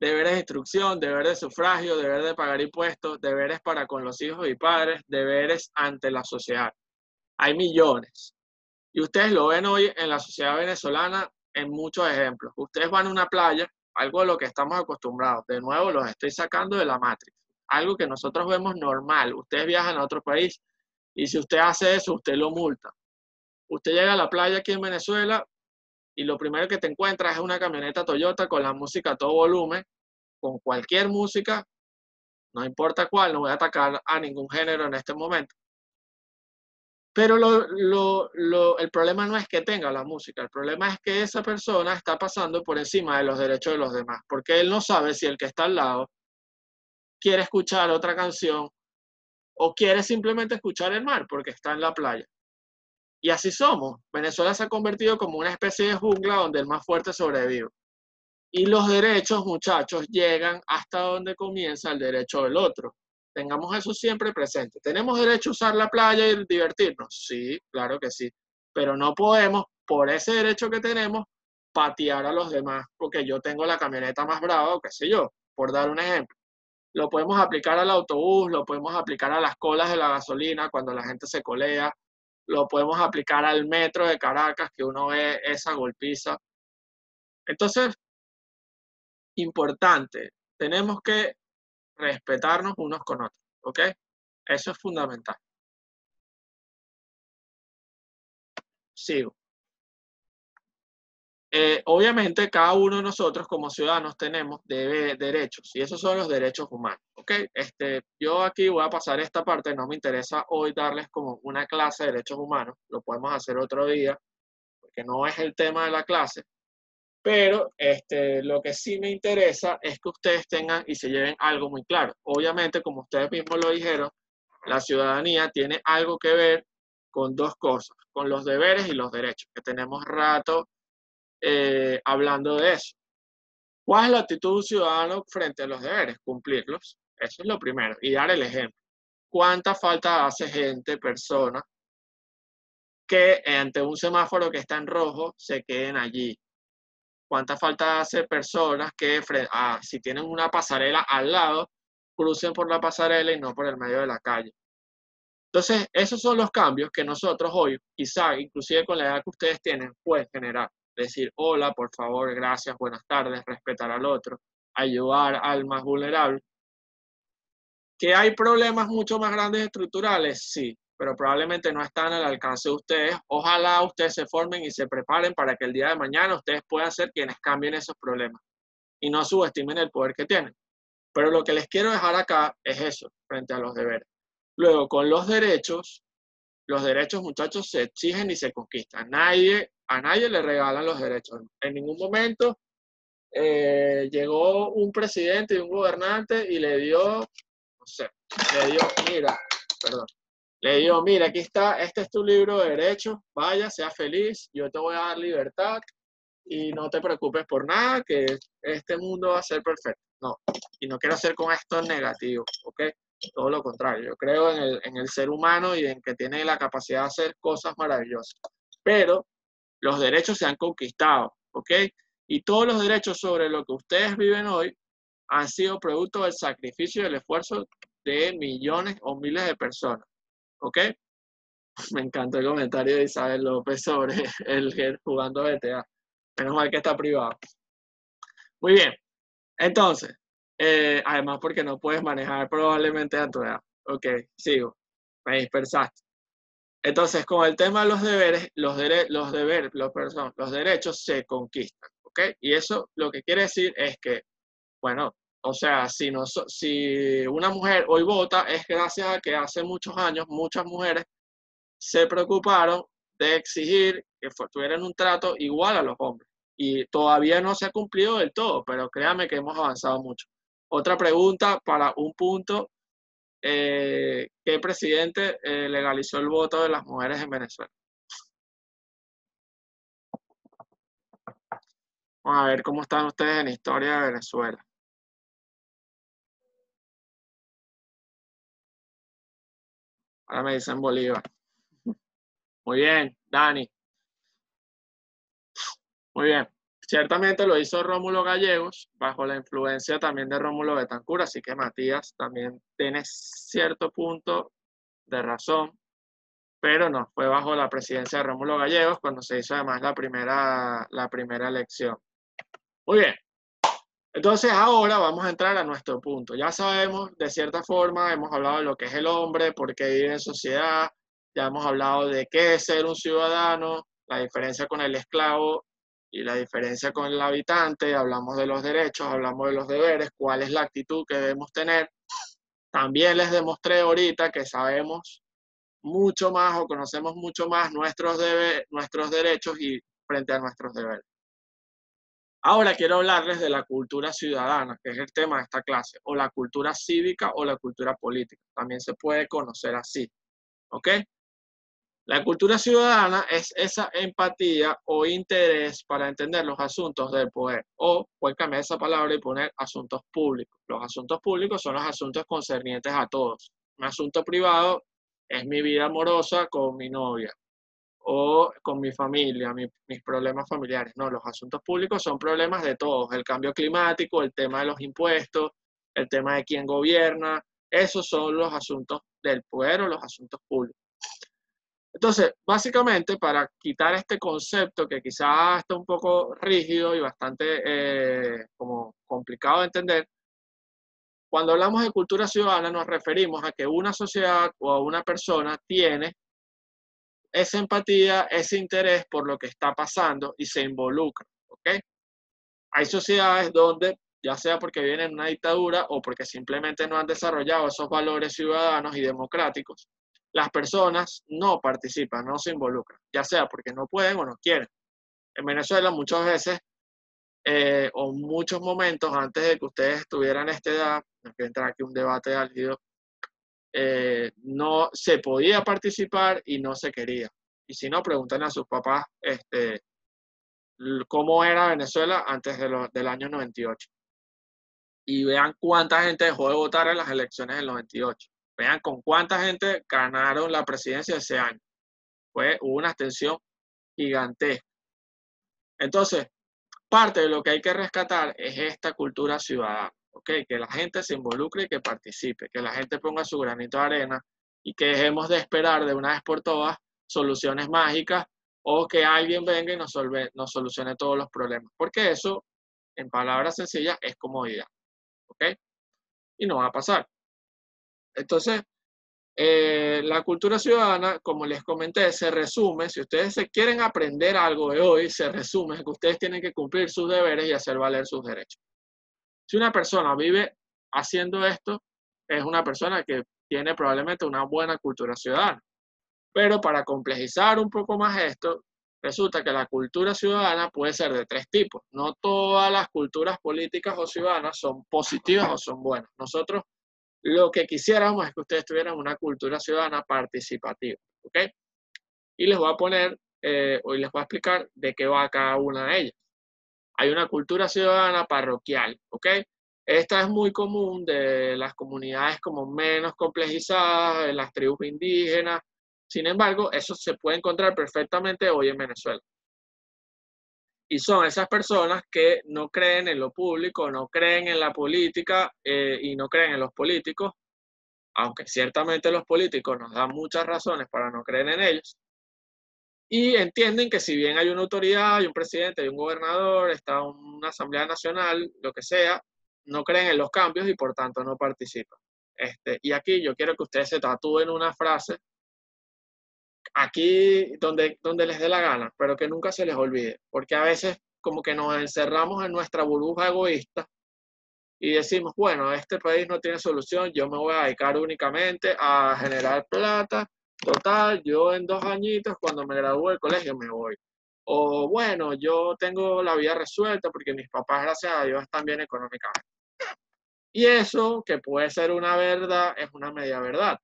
Deberes de instrucción, deber de sufragio, deber de pagar impuestos, deberes para con los hijos y padres, deberes ante la sociedad. Hay millones. Y ustedes lo ven hoy en la sociedad venezolana en muchos ejemplos. Ustedes van a una playa, algo de lo que estamos acostumbrados. De nuevo, los estoy sacando de la Matrix. Algo que nosotros vemos normal. Ustedes viajan a otro país y si usted hace eso, usted lo multa. Usted llega a la playa aquí en Venezuela y lo primero que te encuentras es una camioneta Toyota con la música a todo volumen, con cualquier música, no importa cuál, no voy a atacar a ningún género en este momento. Pero el problema no es que tenga la música, el problema es que esa persona está pasando por encima de los derechos de los demás, porque él no sabe si el que está al lado quiere escuchar otra canción o quiere simplemente escuchar el mar porque está en la playa. Y así somos. Venezuela se ha convertido como una especie de jungla donde el más fuerte sobrevive. Y los derechos, muchachos, llegan hasta donde comienza el derecho del otro. Tengamos eso siempre presente. ¿Tenemos derecho a usar la playa y divertirnos? Sí, claro que sí. Pero no podemos, por ese derecho que tenemos, patear a los demás porque yo tengo la camioneta más brava o qué sé yo, por dar un ejemplo. Lo podemos aplicar al autobús, lo podemos aplicar a las colas de la gasolina cuando la gente se colea, lo podemos aplicar al metro de Caracas que uno ve esa golpiza. Entonces, importante, tenemos que respetarnos unos con otros, ¿ok? Eso es fundamental. Sigo. obviamente cada uno de nosotros como ciudadanos tenemos derechos y esos son los derechos humanos, ¿ok? Yo aquí voy a pasar esta parte, no me interesa hoy darles como una clase de derechos humanos, lo podemos hacer otro día porque no es el tema de la clase, pero lo que sí me interesa es que ustedes tengan y se lleven algo muy claro. Obviamente, como ustedes mismos lo dijeron, la ciudadanía tiene algo que ver con dos cosas, con los deberes y los derechos, que tenemos rato hablando de eso. ¿Cuál es la actitud de un ciudadano frente a los deberes? Cumplirlos. Eso es lo primero. Y dar el ejemplo. ¿Cuánta falta hace gente, persona, que ante un semáforo que está en rojo se queden allí? ¿Cuánta falta hace personas que si tienen una pasarela al lado, crucen por la pasarela y no por el medio de la calle? Entonces, esos son los cambios que nosotros hoy, quizá, inclusive con la edad que ustedes tienen, pueden generar. Decir, hola, por favor, gracias, buenas tardes, respetar al otro, ayudar al más vulnerable. ¿Que hay problemas mucho más grandes estructurales? Sí, pero probablemente no están al alcance de ustedes. Ojalá ustedes se formen y se preparen para que el día de mañana ustedes puedan ser quienes cambien esos problemas y no subestimen el poder que tienen. Pero lo que les quiero dejar acá es eso, frente a los deberes. Luego, con los derechos, muchachos, se exigen y se conquistan. A nadie le regalan los derechos. En ningún momento llegó un presidente y un gobernante y le dio, no sé, le dio, mira, aquí está, este es tu libro de derechos, vaya, sea feliz, yo te voy a dar libertad y no te preocupes por nada, que este mundo va a ser perfecto. No, y no quiero hacer con esto negativo, ¿ok? Todo lo contrario, yo creo en el ser humano y en que tiene la capacidad de hacer cosas maravillosas. Pero los derechos se han conquistado, ¿ok? Y todos los derechos sobre lo que ustedes viven hoy han sido producto del sacrificio y del esfuerzo de millones o miles de personas, ¿ok? Me encantó el comentario de Isabel López sobre el jugando GTA. Menos mal que está privado. Muy bien. Entonces, además porque no puedes manejar probablemente a tu edad. Ok, sigo. Me dispersaste. Entonces, con el tema de los deberes, los derechos se conquistan. ¿Ok? Y eso lo que quiere decir es que, bueno, o sea, si una mujer hoy vota es gracias a que hace muchos años muchas mujeres se preocuparon de exigir que tuvieran un trato igual a los hombres. Y todavía no se ha cumplido del todo, pero créanme que hemos avanzado mucho. Otra pregunta para un punto, ¿qué presidente legalizó el voto de las mujeres en Venezuela? Vamos a ver cómo están ustedes en historia de Venezuela. Ahora me dicen Bolívar. Muy bien, Dani. Muy bien. Ciertamente lo hizo Rómulo Gallegos, bajo la influencia también de Rómulo Betancourt, así que Matías también tiene cierto punto de razón, pero no, fue bajo la presidencia de Rómulo Gallegos cuando se hizo además la primera elección. Muy bien. Entonces ahora vamos a entrar a nuestro punto. Ya sabemos, de cierta forma, hemos hablado de lo que es el hombre, por qué vive en sociedad, ya hemos hablado de qué es ser un ciudadano, la diferencia con el esclavo y la diferencia con el habitante, hablamos de los derechos, hablamos de los deberes, cuál es la actitud que debemos tener. También les demostré ahorita que sabemos mucho más o conocemos mucho más nuestros derechos y frente a nuestros deberes. Ahora quiero hablarles de la cultura ciudadana, que es el tema de esta clase, o la cultura cívica o la cultura política. También se puede conocer así, ¿ok? La cultura ciudadana es esa empatía o interés para entender los asuntos del poder, o pueden cambiar esa palabra y poner asuntos públicos. Los asuntos públicos son los asuntos concernientes a todos. Un asunto privado es mi vida amorosa con mi novia o con mi familia, mis problemas familiares. No, los asuntos públicos son problemas de todos. El cambio climático, el tema de los impuestos, el tema de quién gobierna, esos son los asuntos del poder o los asuntos públicos. Entonces, básicamente, para quitar este concepto que quizás está un poco rígido y bastante como complicado de entender, cuando hablamos de cultura ciudadana nos referimos a que una sociedad o una persona tiene esa empatía, ese interés por lo que está pasando y se involucra, Hay sociedades donde, ya sea porque vienen en una dictadura o porque simplemente no han desarrollado esos valores ciudadanos y democráticos, las personas no participan, no se involucran, ya sea porque no pueden o no quieren. En Venezuela muchas veces, o muchos momentos antes de que ustedes estuvieran a esta edad, no quiero entrar aquí un debate álgido, no se podía participar y no se quería. Y si no, pregunten a sus papás cómo era Venezuela antes del año 98. Y vean cuánta gente dejó de votar en las elecciones del 98. Vean con cuánta gente ganaron la presidencia ese año. Hubo una abstención gigantesca. Entonces, parte de lo que hay que rescatar es esta cultura ciudadana, ¿ok? Que la gente se involucre y que participe, que la gente ponga su granito de arena y que dejemos de esperar de una vez por todas soluciones mágicas o que alguien venga y nos solucione todos los problemas. Porque eso, en palabras sencillas, es comodidad, ¿ok? Y no va a pasar. Entonces, la cultura ciudadana, como les comenté, se resume, si ustedes se quieren aprender algo de hoy, se resume que ustedes tienen que cumplir sus deberes y hacer valer sus derechos. Si una persona vive haciendo esto, es una persona que tiene probablemente una buena cultura ciudadana. Pero para complejizar un poco más esto, resulta que la cultura ciudadana puede ser de tres tipos. No todas las culturas políticas o ciudadanas son positivas o son buenas. Nosotros lo que quisiéramos es que ustedes tuvieran una cultura ciudadana participativa, ¿ok? Y les voy a poner, hoy les voy a explicar de qué va cada una de ellas. Hay una cultura ciudadana parroquial, ¿ok? Esta es muy común de las comunidades como menos complejizadas, de las tribus indígenas. Sin embargo, eso se puede encontrar perfectamente hoy en Venezuela. Y son esas personas que no creen en lo público, no creen en la política y no creen en los políticos, aunque ciertamente los políticos nos dan muchas razones para no creer en ellos, y entienden que si bien hay una autoridad, hay un presidente, hay un gobernador, está una asamblea nacional, lo que sea, no creen en los cambios y por tanto no participan. Y aquí yo quiero que ustedes se tatúen una frase, aquí donde les dé la gana, pero que nunca se les olvide, porque a veces como que nos encerramos en nuestra burbuja egoísta y decimos, bueno, este país no tiene solución, yo me voy a dedicar únicamente a generar plata, total, yo en 2 añitos cuando me gradúe del colegio me voy. O bueno, yo tengo la vida resuelta porque mis papás, gracias a Dios, están bien económicamente. Y eso, que puede ser una verdad, es una media verdad,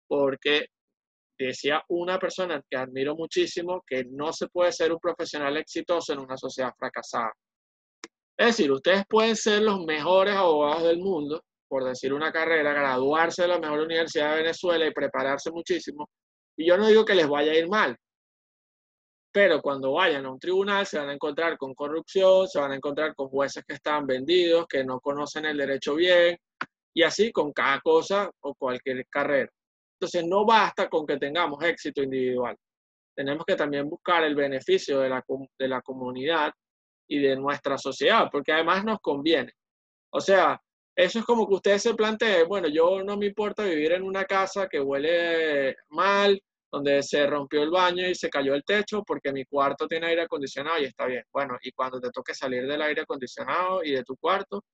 porque decía una persona que admiro muchísimo que no se puede ser un profesional exitoso en una sociedad fracasada. Es decir, ustedes pueden ser los mejores abogados del mundo, por decir una carrera, graduarse de la mejor universidad de Venezuela y prepararse muchísimo. Y yo no digo que les vaya a ir mal, pero cuando vayan a un tribunal se van a encontrar con corrupción, se van a encontrar con jueces que están vendidos, que no conocen el derecho bien, y así con cada cosa o cualquier carrera. Entonces no basta con que tengamos éxito individual. Tenemos que también buscar el beneficio de la comunidad y de nuestra sociedad, porque además nos conviene. O sea, eso es como que ustedes se planteen, bueno, yo no me importa vivir en una casa que huele mal, donde se rompió el baño y se cayó el techo, porque mi cuarto tiene aire acondicionado y está bien. Bueno, y cuando te toque salir del aire acondicionado y de tu cuarto,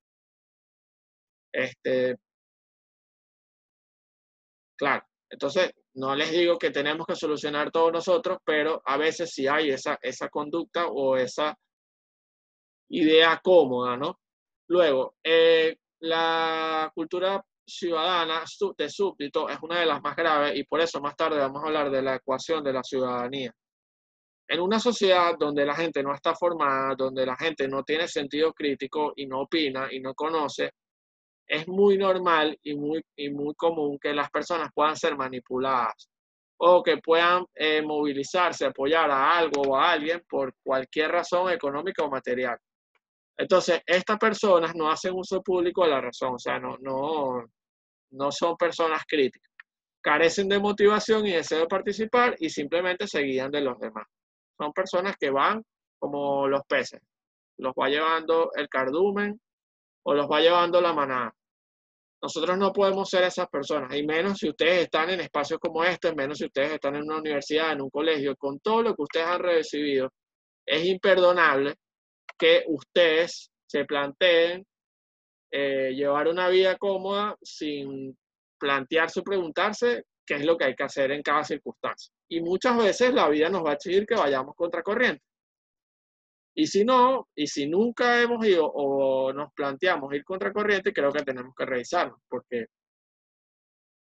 claro. Entonces, no les digo que tenemos que solucionar todos nosotros, pero a veces sí hay esa conducta o esa idea cómoda, ¿no? Luego, la cultura ciudadana de súbdito es una de las más graves y por eso más tarde vamos a hablar de la ecuación de la ciudadanía. En una sociedad donde la gente no está formada, donde la gente no tiene sentido crítico y no opina y no conoce, es muy normal y muy común que las personas puedan ser manipuladas o que puedan movilizarse, apoyar a algo o a alguien por cualquier razón económica o material. Entonces, estas personas no hacen uso público de la razón, o sea, no son personas críticas. Carecen de motivación y deseo de participar y simplemente se guían de los demás. Son personas que van como los peces, los va llevando el cardumen o los va llevando la manada. Nosotros no podemos ser esas personas, y menos si ustedes están en espacios como este, menos si ustedes están en una universidad, en un colegio, con todo lo que ustedes han recibido. Es imperdonable que ustedes se planteen llevar una vida cómoda sin plantearse o preguntarse qué es lo que hay que hacer en cada circunstancia. Y muchas veces la vida nos va a exigir que vayamos contracorriente. Y si no, y si nunca hemos ido o nos planteamos ir contracorriente, creo que tenemos que revisarnos, porque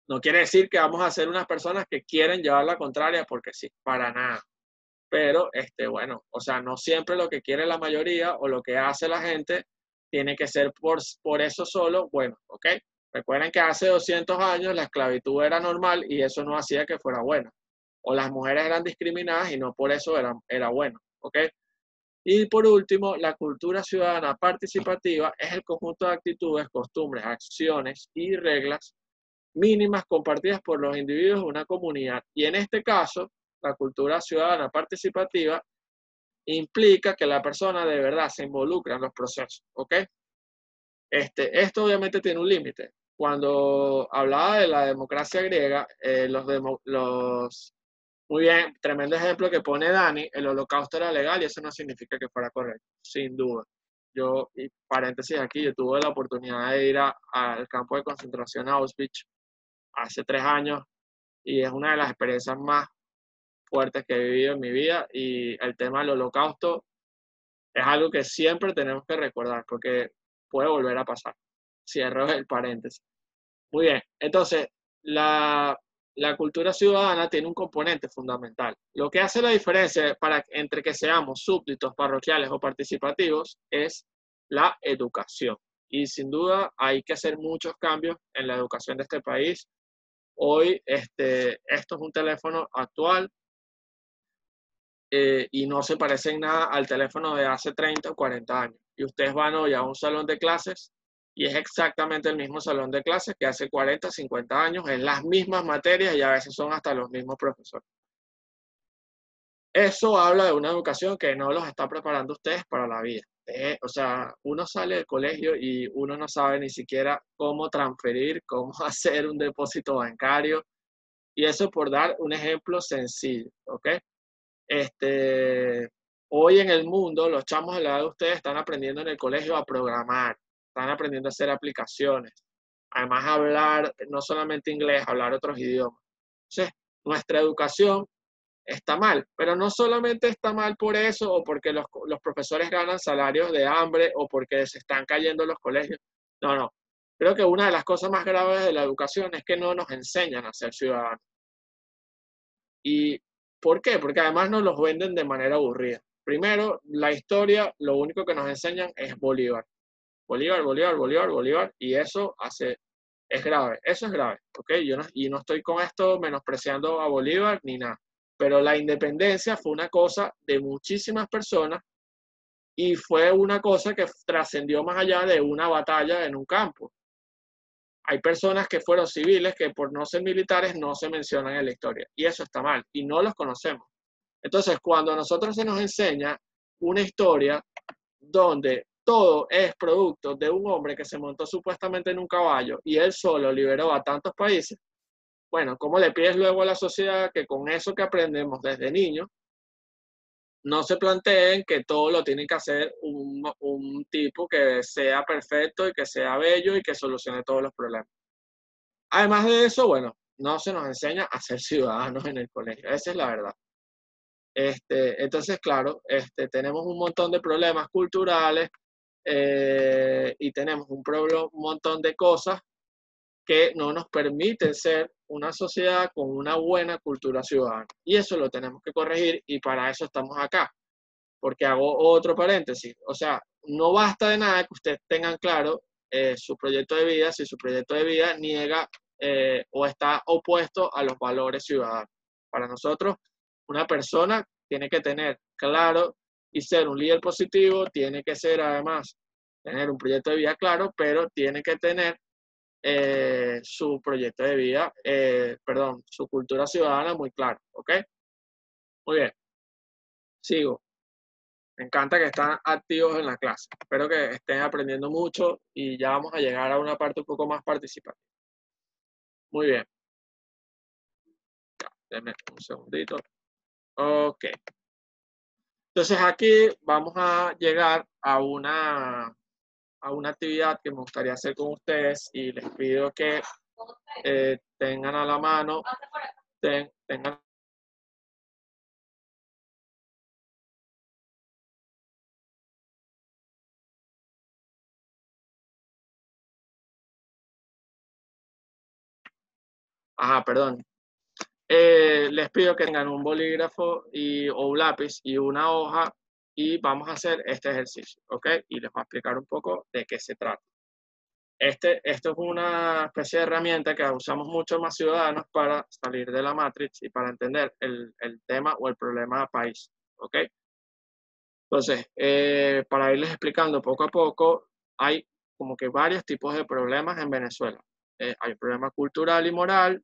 no quiere decir que vamos a ser unas personas que quieren llevar la contraria, porque sí, para nada. Pero, bueno, o sea, no siempre lo que quiere la mayoría o lo que hace la gente tiene que ser por eso solo bueno, ¿ok? Recuerden que hace 200 años la esclavitud era normal y eso no hacía que fuera buena. O las mujeres eran discriminadas y no por eso era bueno, ¿ok? Y por último, la cultura ciudadana participativa es el conjunto de actitudes, costumbres, acciones y reglas mínimas compartidas por los individuos de una comunidad. Y en este caso, la cultura ciudadana participativa implica que la persona de verdad se involucra en los procesos, ¿ok? Esto obviamente tiene un límite. Cuando hablaba de la democracia griega, muy bien, tremendo ejemplo que pone Dani, el holocausto era legal y eso no significa que fuera correcto, sin duda. Yo, y paréntesis aquí, yo tuve la oportunidad de ir al campo de concentración Auschwitz hace 3 años y es una de las experiencias más fuertes que he vivido en mi vida y el tema del holocausto es algo que siempre tenemos que recordar porque puede volver a pasar. Cierro el paréntesis. Muy bien, entonces la cultura ciudadana tiene un componente fundamental. Lo que hace la diferencia entre que seamos súbditos, parroquiales o participativos es la educación. Y sin duda hay que hacer muchos cambios en la educación de este país. Hoy esto es un teléfono actual y no se parece en nada al teléfono de hace 30 o 40 años. Y ustedes van hoy a un salón de clases y es exactamente el mismo salón de clases que hace 40, 50 años, en las mismas materias y a veces son hasta los mismos profesores. Eso habla de una educación que no los está preparando ustedes para la vida. O sea, uno sale del colegio y uno no sabe ni siquiera cómo transferir, cómo hacer un depósito bancario. Y eso por dar un ejemplo sencillo, ¿ok? Hoy en el mundo, los chamos de la edad de ustedes están aprendiendo en el colegio a programar, están aprendiendo a hacer aplicaciones, además a hablar no solamente inglés, hablar otros idiomas. Entonces, nuestra educación está mal, pero no solamente está mal por eso o porque los profesores ganan salarios de hambre o porque se están cayendo los colegios. No, no. Creo que una de las cosas más graves de la educación es que no nos enseñan a ser ciudadanos. ¿Y por qué? Porque además nos los venden de manera aburrida. Primero, la historia, lo único que nos enseñan es Bolívar. Bolívar, Bolívar, Bolívar, Bolívar, y eso es grave, eso es grave, ¿ok? Y no estoy con esto menospreciando a Bolívar ni nada, pero la independencia fue una cosa de muchísimas personas y fue una cosa que trascendió más allá de una batalla en un campo. Hay personas que fueron civiles que por no ser militares no se mencionan en la historia y eso está mal y no los conocemos. Entonces, cuando a nosotros se nos enseña una historia donde todo es producto de un hombre que se montó supuestamente en un caballo y él solo liberó a tantos países, bueno, ¿cómo le pides luego a la sociedad que con eso que aprendemos desde niños no se planteen que todo lo tiene que hacer un tipo que sea perfecto y que sea bello y que solucione todos los problemas? Además de eso, bueno, no se nos enseña a ser ciudadanos en el colegio, esa es la verdad. Entonces, claro, tenemos un montón de problemas culturales y tenemos un montón de cosas que no nos permiten ser una sociedad con una buena cultura ciudadana. Y eso lo tenemos que corregir y para eso estamos acá. Porque hago otro paréntesis. O sea, no basta de nada que ustedes tengan claro su proyecto de vida si su proyecto de vida niega o está opuesto a los valores ciudadanos. Para nosotros, una persona tiene que tener claro y ser un líder positivo, tiene que ser además, tener un proyecto de vida claro, pero tiene que tener su proyecto de vida, perdón, su cultura ciudadana muy clara, ¿ok? Muy bien, sigo. Me encanta que están activos en la clase. Espero que estén aprendiendo mucho y ya vamos a llegar a una parte un poco más participativa. Muy bien. Ya, denme un segundito. Ok. Entonces aquí vamos a llegar a una actividad que me gustaría hacer con ustedes y les pido que tengan a la mano, tengan. Ajá, perdón. Les pido que tengan un bolígrafo o un lápiz y una hoja y vamos a hacer este ejercicio, ¿ok? Y les voy a explicar un poco de qué se trata. Esto es una especie de herramienta que usamos mucho más ciudadanos para salir de la Matrix y para entender el tema o el problema país, ¿ok? Entonces, para irles explicando poco a poco, hay como que varios tipos de problemas en Venezuela. Hay un problema cultural y moral.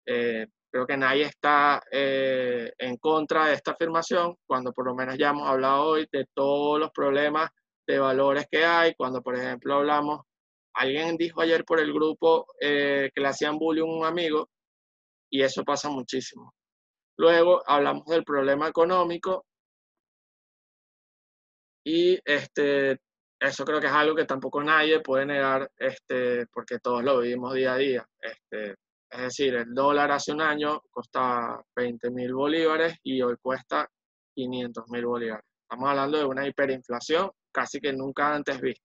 Creo que nadie está en contra de esta afirmación, cuando por lo menos ya hemos hablado hoy de todos los problemas de valores que hay, cuando por ejemplo hablamos, alguien dijo ayer por el grupo que le hacían bullying a un amigo, y eso pasa muchísimo. Luego hablamos del problema económico, y eso creo que es algo que tampoco nadie puede negar, porque todos lo vivimos día a día. Es decir, el dólar hace un año costaba 20.000 bolívares y hoy cuesta 500.000 bolívares. Estamos hablando de una hiperinflación casi que nunca antes vista.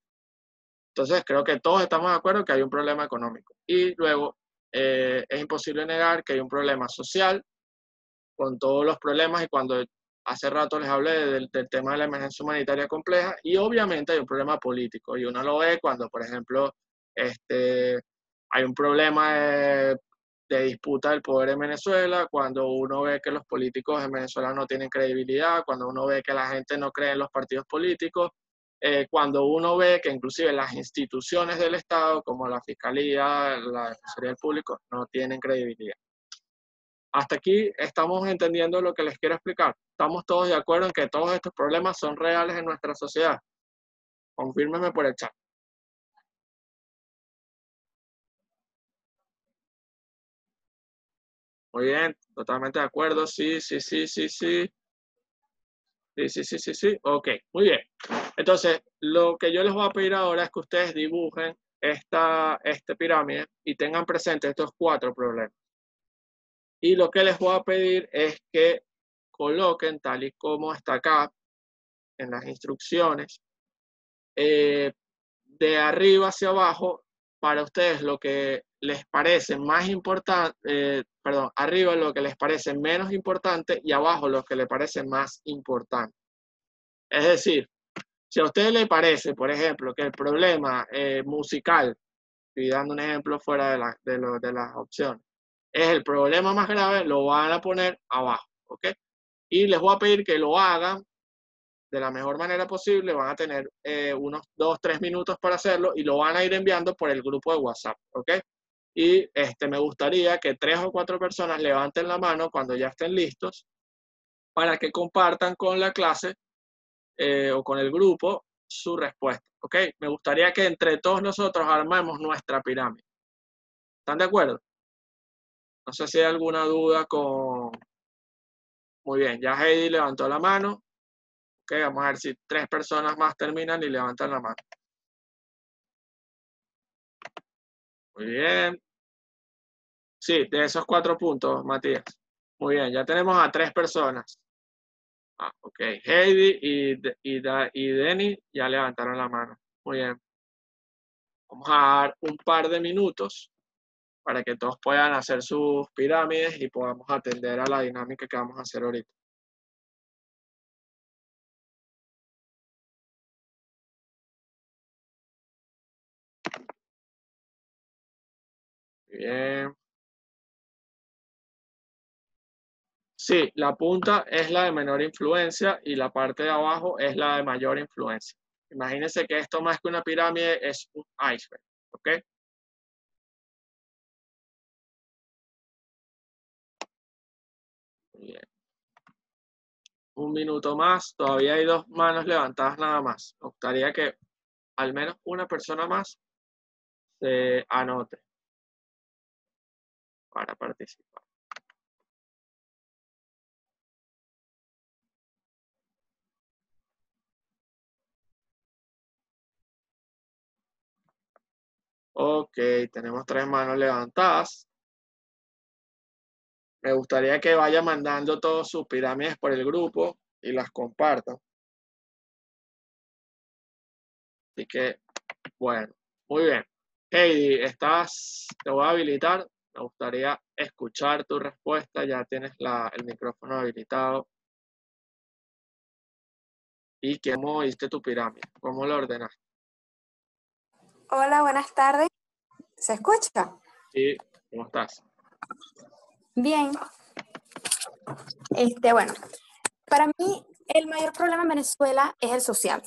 Entonces, creo que todos estamos de acuerdo que hay un problema económico. Y luego, es imposible negar que hay un problema social con todos los problemas, y cuando hace rato les hablé del tema de la emergencia humanitaria compleja, y obviamente hay un problema político, y uno lo ve cuando, por ejemplo, hay un problema de disputa del poder en Venezuela, cuando uno ve que los políticos en Venezuela no tienen credibilidad, cuando uno ve que la gente no cree en los partidos políticos, cuando uno ve que inclusive las instituciones del Estado, como la Fiscalía, la Defensoría del Público, no tienen credibilidad. Hasta aquí estamos entendiendo lo que les quiero explicar. Estamos todos de acuerdo en que todos estos problemas son reales en nuestra sociedad. Confírmenme por el chat. Muy bien, totalmente de acuerdo. Sí, sí, sí, sí, sí. Sí, sí, sí, sí, sí. Ok, muy bien. Entonces, lo que yo les voy a pedir ahora es que ustedes dibujen esta pirámide y tengan presentes estos 4 problemas. Y lo que les voy a pedir es que coloquen, tal y como está acá en las instrucciones, de arriba hacia abajo, para ustedes lo que les parece más importante, perdón, arriba lo que les parece menos importante y abajo lo que les parece más importante. Es decir, si a ustedes les parece, por ejemplo, que el problema musical, estoy dando un ejemplo fuera de las opciones, es el problema más grave, lo van a poner abajo, ¿ok? Y les voy a pedir que lo hagan de la mejor manera posible. Van a tener unos 2-3 minutos para hacerlo y lo van a ir enviando por el grupo de WhatsApp, ¿ok? Y me gustaría que 3 o 4 personas levanten la mano cuando ya estén listos para que compartan con la clase o con el grupo su respuesta, ¿ok? Me gustaría que entre todos nosotros armemos nuestra pirámide. ¿Están de acuerdo? No sé si hay alguna duda con... Muy bien, ya Heidi levantó la mano. Ok, vamos a ver si 3 personas más terminan y levantan la mano. Muy bien. Sí, de esos 4 puntos, Matías. Muy bien, ya tenemos a 3 personas. Ok. Heidi y Denny ya levantaron la mano. Muy bien. Vamos a dar un par de minutos para que todos puedan hacer sus pirámides y podamos atender a la dinámica que vamos a hacer ahorita. Bien. Sí, la punta es la de menor influencia y la parte de abajo es la de mayor influencia. Imagínense que esto más que una pirámide es un iceberg, ¿ok? Bien. Un minuto más, todavía hay 2 manos levantadas nada más. Me gustaría que al menos una persona más se anote para participar. Ok, tenemos 3 manos levantadas. Me gustaría que vaya mandando todas sus pirámides por el grupo y las compartan. Así que, bueno, muy bien. Heidi, te voy a habilitar. Me gustaría escuchar tu respuesta. Ya tienes el micrófono habilitado. ¿Y cómo hiciste tu pirámide? ¿Cómo lo ordenaste? Hola, buenas tardes. ¿Se escucha? Sí, ¿cómo estás? Bien. Bueno, para mí el mayor problema en Venezuela es el social,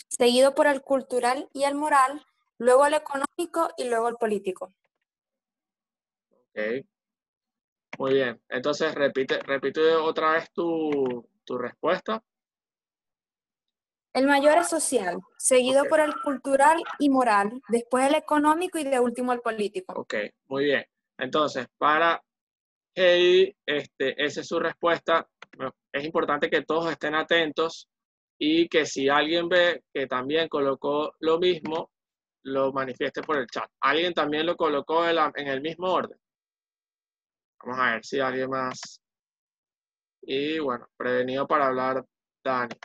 seguido por el cultural y el moral, luego el económico y luego el político. Ok, muy bien. Entonces, repite otra vez tu respuesta. El mayor es social, seguido Ok. por el cultural y moral, después el económico y de último el político. Ok, muy bien. Entonces, para Heidi, esa es su respuesta. Es importante que todos estén atentos y que si alguien ve que también colocó lo mismo, lo manifieste por el chat. ¿Alguien también lo colocó en el mismo orden? Vamos a ver si alguien más. Y bueno, prevenido para hablar Dani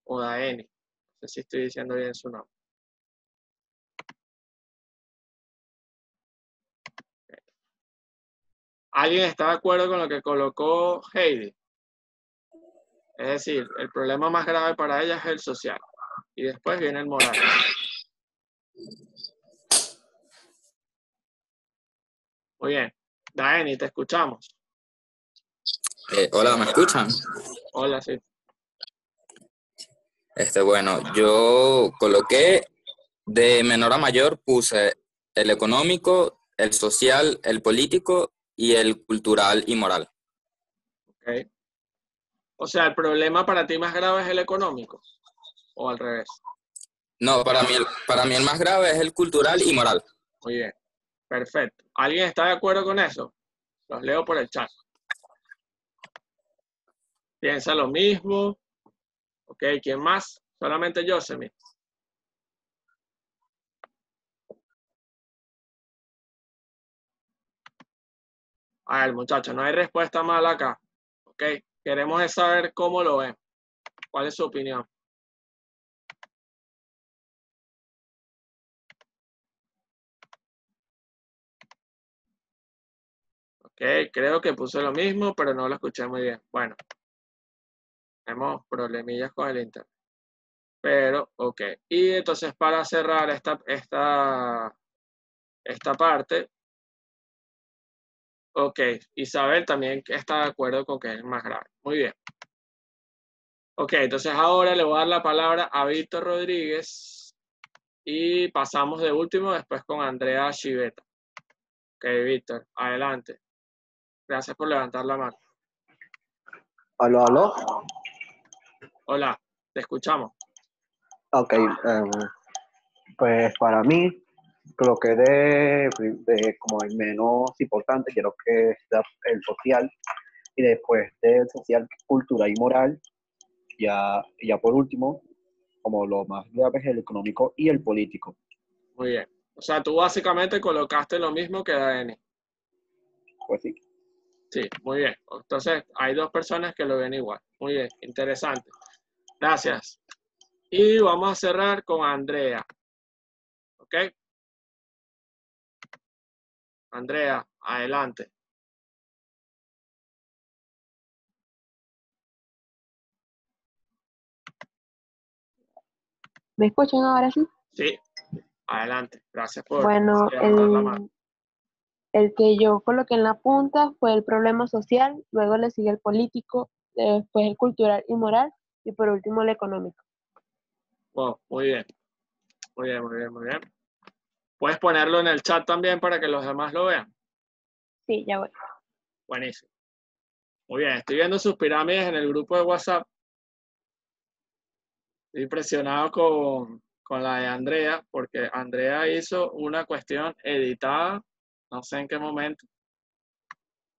o Daeni. No sé si estoy diciendo bien su nombre. ¿Alguien está de acuerdo con lo que colocó Heidi? Es decir, el problema más grave para ella es el social. Y después viene el moral. Muy bien. Daeni, te escuchamos. Hola, ¿me escuchan? Hola, sí. Bueno, yo coloqué de menor a mayor, puse el económico, el social, el político y el cultural y moral. Ok. O sea, ¿el problema para ti más grave es el económico? ¿O al revés? No, para mí el más grave es el cultural y moral. Muy bien. Perfecto. ¿Alguien está de acuerdo con eso? Los leo por el chat. ¿Piensa lo mismo? Ok, ¿quién más? Solamente Yosemite. A ver, muchachos, no hay respuesta mala acá. Ok, queremos es saber cómo lo ven. ¿Cuál es su opinión? Ok, creo que puse lo mismo, pero no lo escuché muy bien. Bueno, tenemos problemillas con el internet. Pero, ok. Y entonces para cerrar esta parte, ok, Isabel también está de acuerdo con que es más grave. Muy bien. Ok, entonces ahora le voy a dar la palabra a Víctor Rodríguez y pasamos de último después con Andrea Chiveta. Ok, Víctor, adelante. Gracias por levantar la mano. Aló, aló. Hola, te escuchamos. Ok, pues para mí, creo que de como el menos importante, creo que es el social, y después del social, cultura y moral, ya por último, como lo más grave es el económico y el político. Muy bien. O sea, tú básicamente colocaste lo mismo que Dani. Pues sí. Sí, muy bien. Entonces, hay 2 personas que lo ven igual. Muy bien, interesante. Gracias. Y vamos a cerrar con Andrea. ¿Ok? Andrea, adelante. ¿Me escuchan ahora sí? Sí, adelante. Gracias por Bueno, levantar la mano. el que yo coloqué en la punta fue el problema social, luego le sigue el político, después el cultural y moral, y por último el económico. Wow, muy bien. Muy bien, muy bien, muy bien. Puedes ponerlo en el chat también para que los demás lo vean. Sí, ya voy. Buenísimo. Muy bien, estoy viendo sus pirámides en el grupo de WhatsApp. Estoy impresionado con la de Andrea, porque Andrea hizo una cuestión editada, no sé en qué momento,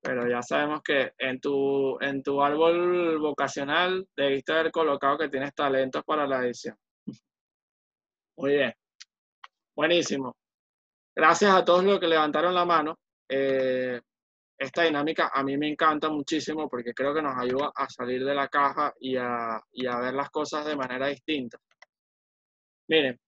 pero ya sabemos que en tu árbol vocacional debiste haber colocado que tienes talentos para la edición. Muy bien, buenísimo. Gracias a todos los que levantaron la mano. Esta dinámica a mí me encanta muchísimo porque creo que nos ayuda a salir de la caja y a ver las cosas de manera distinta. Miren,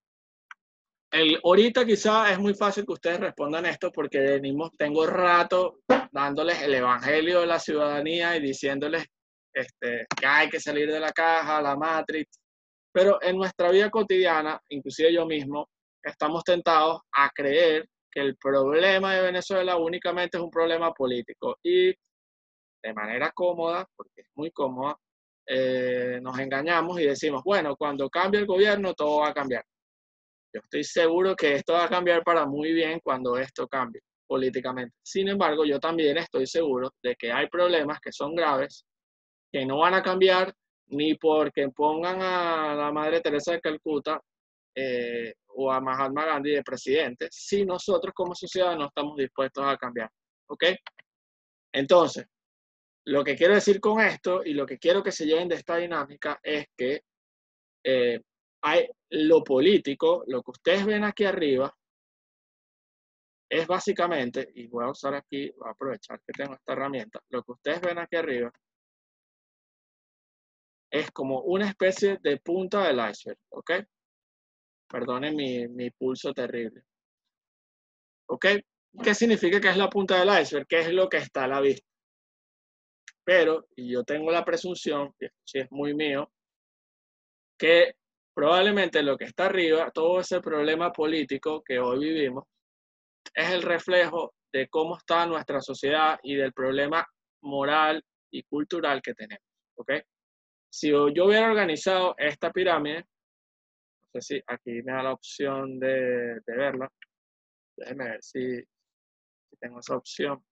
ahorita quizá es muy fácil que ustedes respondan esto porque tengo rato dándoles el evangelio de la ciudadanía y diciéndoles que hay que salir de la caja, la Matrix, pero en nuestra vida cotidiana, inclusive yo mismo, estamos tentados a creer que el problema de Venezuela únicamente es un problema político y de manera cómoda, porque es muy cómoda, nos engañamos y decimos, bueno, cuando cambie el gobierno todo va a cambiar. Yo estoy seguro que esto va a cambiar para muy bien cuando esto cambie políticamente. Sin embargo, yo también estoy seguro de que hay problemas que son graves, que no van a cambiar ni porque pongan a la Madre Teresa de Calcuta o a Mahatma Gandhi de presidente, si nosotros como sociedad no estamos dispuestos a cambiar. ¿Ok? Entonces, lo que quiero decir con esto y lo que quiero que se lleven de esta dinámica es que hay lo político, lo que ustedes ven aquí arriba, es básicamente, y voy a usar aquí, voy a aprovechar que tengo esta herramienta, lo que ustedes ven aquí arriba es como una especie de punta del iceberg, ¿ok? Perdonen mi pulso terrible. ¿Ok? ¿Qué significa que es la punta del iceberg? ¿Qué es lo que está a la vista? Pero, y yo tengo la presunción, y esto sí es muy mío, que probablemente lo que está arriba, todo ese problema político que hoy vivimos, es el reflejo de cómo está nuestra sociedad y del problema moral y cultural que tenemos. ¿Ok? Si yo hubiera organizado esta pirámide, no sé si aquí me da la opción de verla, déjenme ver si tengo esa opción.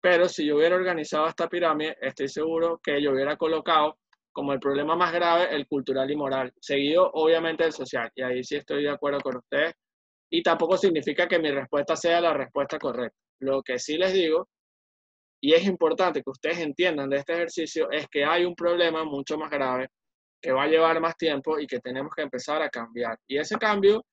Pero si yo hubiera organizado esta pirámide, estoy seguro que yo hubiera colocado como el problema más grave el cultural y moral, seguido obviamente el social. Y ahí sí estoy de acuerdo con ustedes. Y tampoco significa que mi respuesta sea la respuesta correcta. Lo que sí les digo, y es importante que ustedes entiendan de este ejercicio, es que hay un problema mucho más grave que va a llevar más tiempo y que tenemos que empezar a cambiar. Y ese cambio,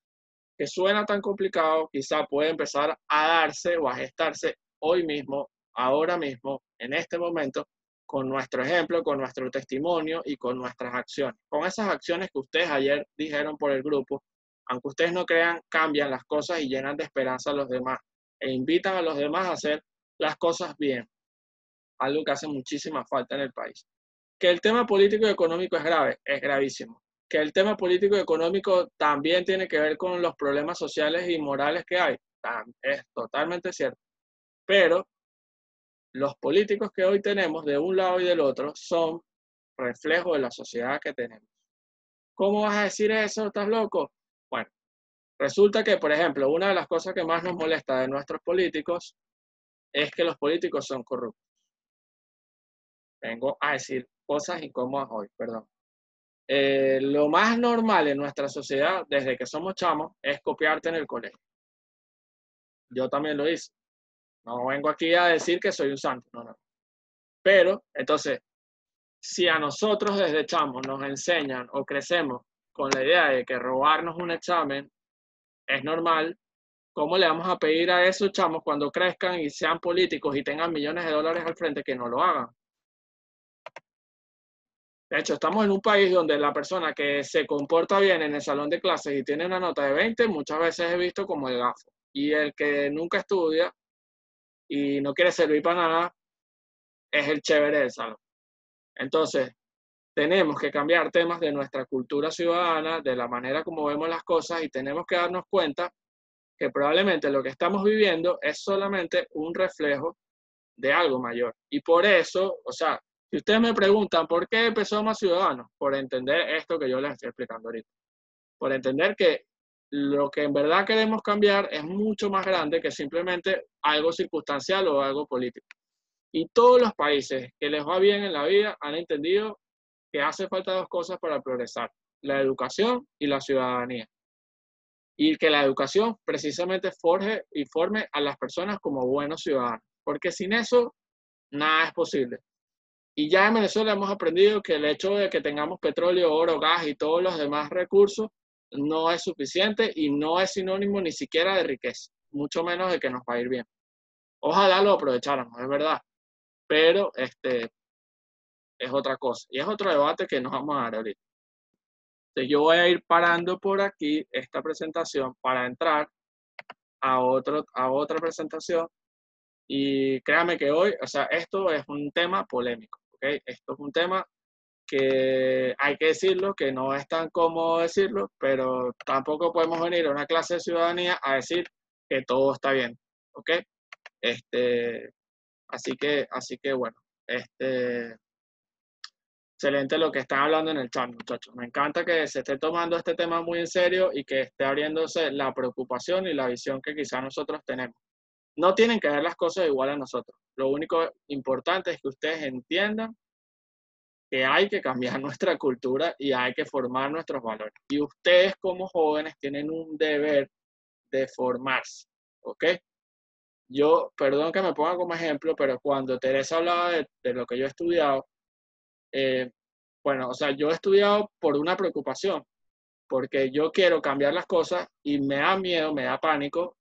que suena tan complicado, quizá puede empezar a darse o a gestarse hoy mismo, ahora mismo, en este momento, con nuestro ejemplo, con nuestro testimonio y con nuestras acciones. Con esas acciones que ustedes ayer dijeron por el grupo, aunque ustedes no crean, cambian las cosas y llenan de esperanza a los demás e invitan a los demás a hacer las cosas bien, algo que hace muchísima falta en el país. Que el tema político y económico es grave, es gravísimo. Que el tema político y económico también tiene que ver con los problemas sociales y morales que hay, es totalmente cierto. Pero los políticos que hoy tenemos de un lado y del otro son reflejo de la sociedad que tenemos. ¿Cómo vas a decir eso? ¿Estás loco? Bueno, resulta que, por ejemplo, una de las cosas que más nos molesta de nuestros políticos es que los políticos son corruptos. Vengo a decir cosas incómodas hoy, perdón. Lo más normal en nuestra sociedad, desde que somos chamos, es copiarte en el colegio. Yo también lo hice. No vengo aquí a decir que soy un santo, no. Pero, entonces, si a nosotros desde chamos nos enseñan o crecemos con la idea de que robarnos un examen es normal, ¿cómo le vamos a pedir a esos chamos cuando crezcan y sean políticos y tengan millones de dólares al frente que no lo hagan? De hecho, estamos en un país donde la persona que se comporta bien en el salón de clases y tiene una nota de 20, muchas veces es visto como el gafo. Y el que nunca estudia y no quiere servir para nada es el chévere del salón. Entonces, tenemos que cambiar temas de nuestra cultura ciudadana, de la manera como vemos las cosas, y tenemos que darnos cuenta que probablemente lo que estamos viviendo es solamente un reflejo de algo mayor. Y por eso, o sea, si ustedes me preguntan por qué empezó Más Ciudadanos, por entender esto que yo les estoy explicando ahorita, por entender que lo que en verdad queremos cambiar es mucho más grande que simplemente algo circunstancial o algo político. Y todos los países que les va bien en la vida han entendido que hace falta dos cosas para progresar: la educación y la ciudadanía. Y que la educación precisamente forje y forme a las personas como buenos ciudadanos, porque sin eso nada es posible. Y ya en Venezuela hemos aprendido que el hecho de que tengamos petróleo, oro, gas y todos los demás recursos no es suficiente y no es sinónimo ni siquiera de riqueza, mucho menos de que nos va a ir bien. Ojalá lo aprovecháramos, es verdad, pero es otra cosa. Y es otro debate que nos vamos a dar ahorita. Entonces, yo voy a ir parando por aquí esta presentación para entrar a otra presentación. Y créame que hoy, o sea, esto es un tema polémico, ¿ok? Esto es un tema que hay que decirlo, que no es tan cómodo decirlo, pero tampoco podemos venir a una clase de ciudadanía a decir que todo está bien, ¿ok? Así que bueno, excelente lo que están hablando en el chat, muchachos. Me encanta que se esté tomando este tema muy en serio y que esté abriéndose la preocupación y la visión que quizás nosotros tenemos. No tienen que ver las cosas igual a nosotros. Lo único importante es que ustedes entiendan que hay que cambiar nuestra cultura y hay que formar nuestros valores. Y ustedes como jóvenes tienen un deber de formarse, ¿ok? Yo, perdón que me ponga como ejemplo, pero cuando Teresa hablaba de lo que yo he estudiado, bueno, o sea, yo he estudiado por una preocupación, porque yo quiero cambiar las cosas y me da miedo, me da pánico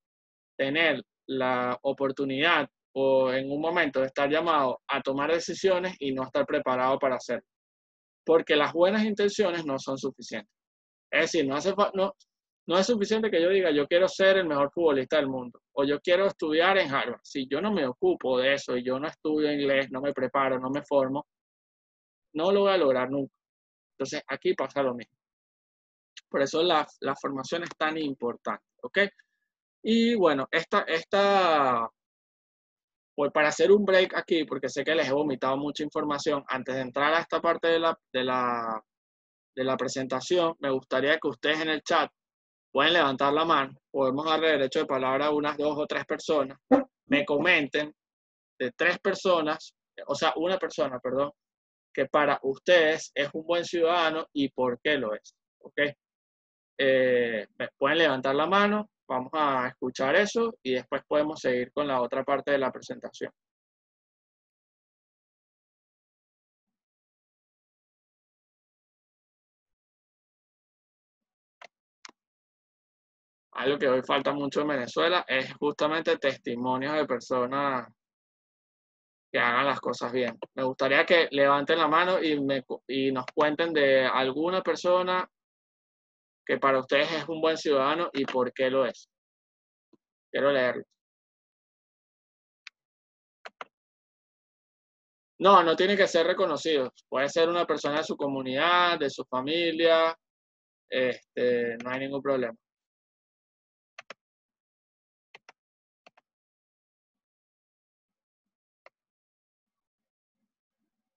tener la oportunidad o en un momento de estar llamado a tomar decisiones y no estar preparado para hacerlo. Porque las buenas intenciones no son suficientes. Es decir, no es suficiente que yo diga, yo quiero ser el mejor futbolista del mundo, o yo quiero estudiar en Harvard. Si yo no me ocupo de eso y yo no estudio inglés, no me preparo, no me formo, no lo voy a lograr nunca. Entonces, aquí pasa lo mismo. Por eso la formación es tan importante, ¿ok? Y bueno, pues para hacer un break aquí, porque sé que les he vomitado mucha información, antes de entrar a esta parte de la presentación, me gustaría que ustedes en el chat pueden levantar la mano, podemos darle derecho de palabra a unas 2 o 3 personas, me comenten de 3 personas, o sea, una persona, perdón, que para ustedes es un buen ciudadano y por qué lo es, ¿ok? Pueden levantar la mano, vamos a escuchar eso y después podemos seguir con la otra parte de la presentación. Algo que hoy falta mucho en Venezuela es justamente testimonios de personas que hagan las cosas bien. Me gustaría que levanten la mano y nos cuenten de alguna persona que para ustedes es un buen ciudadano y por qué lo es. Quiero leerlo. No, no tiene que ser reconocido. Puede ser una persona de su comunidad, de su familia. No hay ningún problema.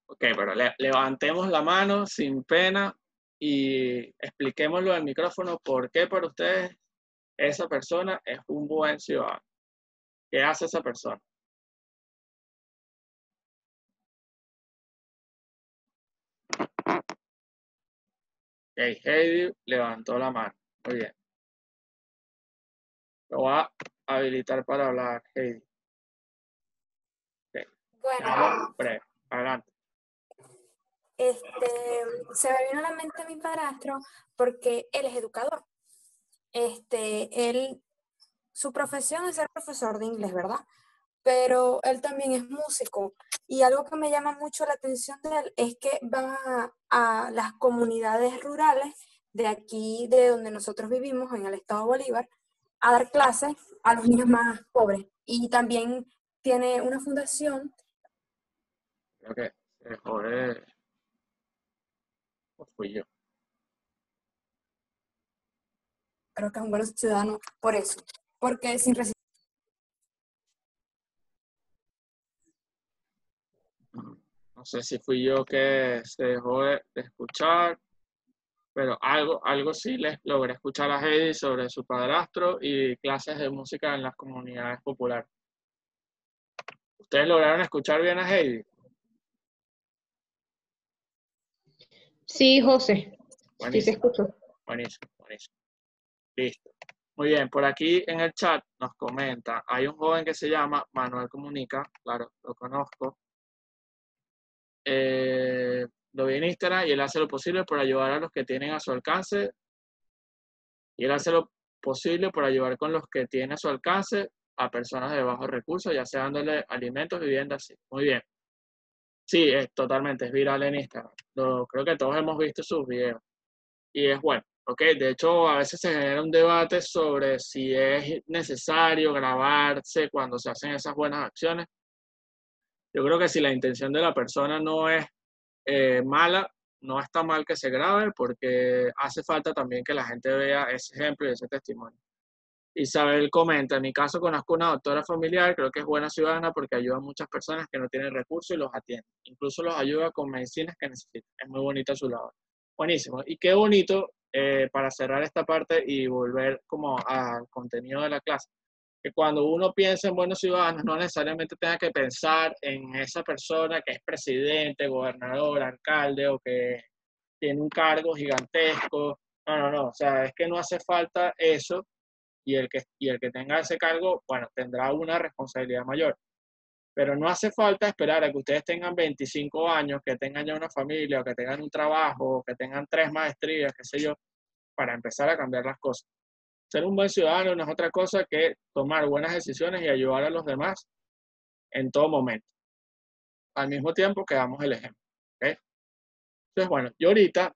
Ok, pero levantemos la mano sin pena y expliquémoslo al micrófono por qué para ustedes esa persona es un buen ciudadano. ¿Qué hace esa persona? Ok, Heidi levantó la mano. Muy bien. Lo voy a habilitar para hablar, Heidi. Okay. Bueno, Adelante. se me vino a la mente mi padrastro porque él es educador. Su profesión es ser profesor de inglés, ¿verdad? Pero él también es músico. Y algo que me llama mucho la atención de él es que va a las comunidades rurales de aquí, de donde nosotros vivimos, en el estado de Bolívar, a dar clases a los niños más pobres. Y también tiene una fundación. Creo que se jode. O fui yo. Creo que es un buen ciudadano por eso. Porque sin recibir. No sé si fui yo que se dejó de escuchar, pero algo sí les logré escuchar a Heidi sobre su padrastro y clases de música en las comunidades populares. ¿Ustedes lograron escuchar bien a Heidi? Sí, José. Buenísimo. Sí, te escucho. Buenísimo. Listo. Muy bien, por aquí en el chat nos comenta, hay un joven que se llama Manuel Comunica, claro, lo conozco. Lo vi en Instagram y él hace lo posible por ayudar a los que tienen a su alcance. Y él hace posible por ayudar con los que tiene a su alcance a personas de bajos recursos, ya sea dándole alimentos, viviendas, sí. Muy bien. Sí, totalmente, es viral en Instagram. Creo que todos hemos visto sus videos. Y es bueno, ¿ok? De hecho, a veces se genera un debate sobre si es necesario grabarse cuando se hacen esas buenas acciones. Yo creo que si la intención de la persona no es mala, no está mal que se grabe, porque hace falta también que la gente vea ese ejemplo y ese testimonio. Isabel comenta, en mi caso conozco una doctora familiar, creo que es buena ciudadana porque ayuda a muchas personas que no tienen recursos y los atiende. Incluso los ayuda con medicinas que necesitan. Es muy bonita su labor. Buenísimo. Y qué bonito, para cerrar esta parte y volver como al contenido de la clase, que cuando uno piensa en buenos ciudadanos, no necesariamente tenga que pensar en esa persona que es presidente, gobernador, alcalde o que tiene un cargo gigantesco. No, no, no. O sea, es que no hace falta eso y el que tenga ese cargo, bueno, tendrá una responsabilidad mayor. Pero no hace falta esperar a que ustedes tengan 25 años, que tengan ya una familia, o que tengan un trabajo, o que tengan 3 maestrías, qué sé yo, para empezar a cambiar las cosas. Ser un buen ciudadano no es otra cosa que tomar buenas decisiones y ayudar a los demás en todo momento. Al mismo tiempo que damos el ejemplo. ¿Okay? Entonces, bueno, yo ahorita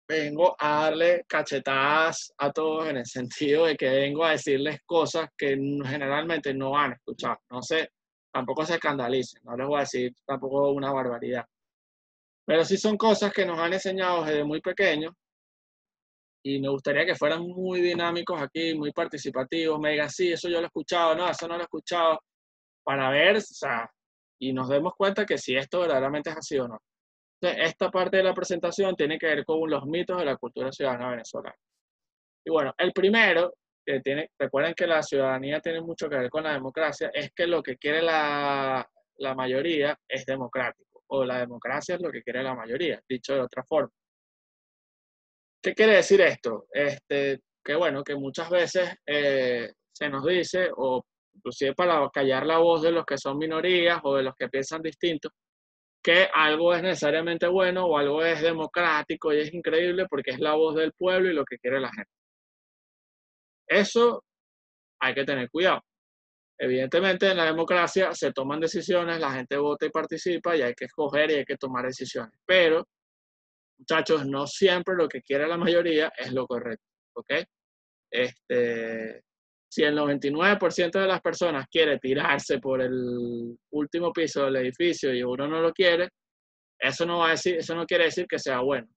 vengo a darle cachetadas a todos en el sentido de que vengo a decirles cosas que generalmente no han escuchado. No sé, tampoco se escandalicen, no les voy a decir tampoco una barbaridad. Pero sí son cosas que nos han enseñado desde muy pequeños y me gustaría que fueran muy dinámicos aquí, muy participativos. Me digan, sí, eso yo lo he escuchado, no, eso no lo he escuchado, para ver, o sea, y nos demos cuenta que si esto verdaderamente es así o no. Entonces, esta parte de la presentación tiene que ver con los mitos de la cultura ciudadana venezolana. Y bueno, el primero, recuerden que la ciudadanía tiene mucho que ver con la democracia, es que lo que quiere la mayoría es democrático, o la democracia es lo que quiere la mayoría, dicho de otra forma. ¿Qué quiere decir esto? Que bueno, que muchas veces se nos dice, o inclusive para callar la voz de los que son minorías o de los que piensan distinto, que algo es necesariamente bueno o algo es democrático y es increíble porque es la voz del pueblo y lo que quiere la gente. Eso hay que tener cuidado. Evidentemente en la democracia se toman decisiones, la gente vota y participa y hay que escoger y hay que tomar decisiones. Pero, muchachos, no siempre lo que quiere la mayoría es lo correcto, ¿ok? Si el 99% de las personas quiere tirarse por el último piso del edificio y uno no lo quiere, eso no quiere decir que sea bueno.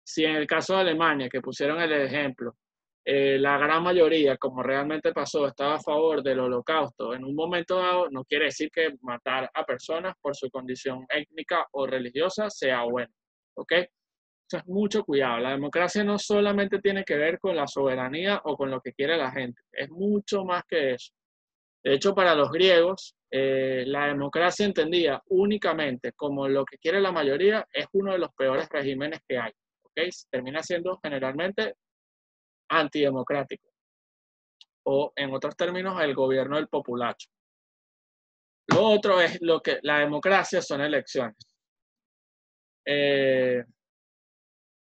Si en el caso de Alemania, que pusieron el ejemplo, la gran mayoría, como realmente pasó, estaba a favor del holocausto en un momento dado, no quiere decir que matar a personas por su condición étnica o religiosa sea bueno, ¿ok? Entonces, mucho cuidado. La democracia no solamente tiene que ver con la soberanía o con lo que quiere la gente, es mucho más que eso. De hecho, para los griegos, la democracia entendida únicamente como lo que quiere la mayoría es uno de los peores regímenes que hay, ¿ok? Termina siendo generalmente antidemocrático, o en otros términos, el gobierno del populacho. Lo otro es la democracia son elecciones.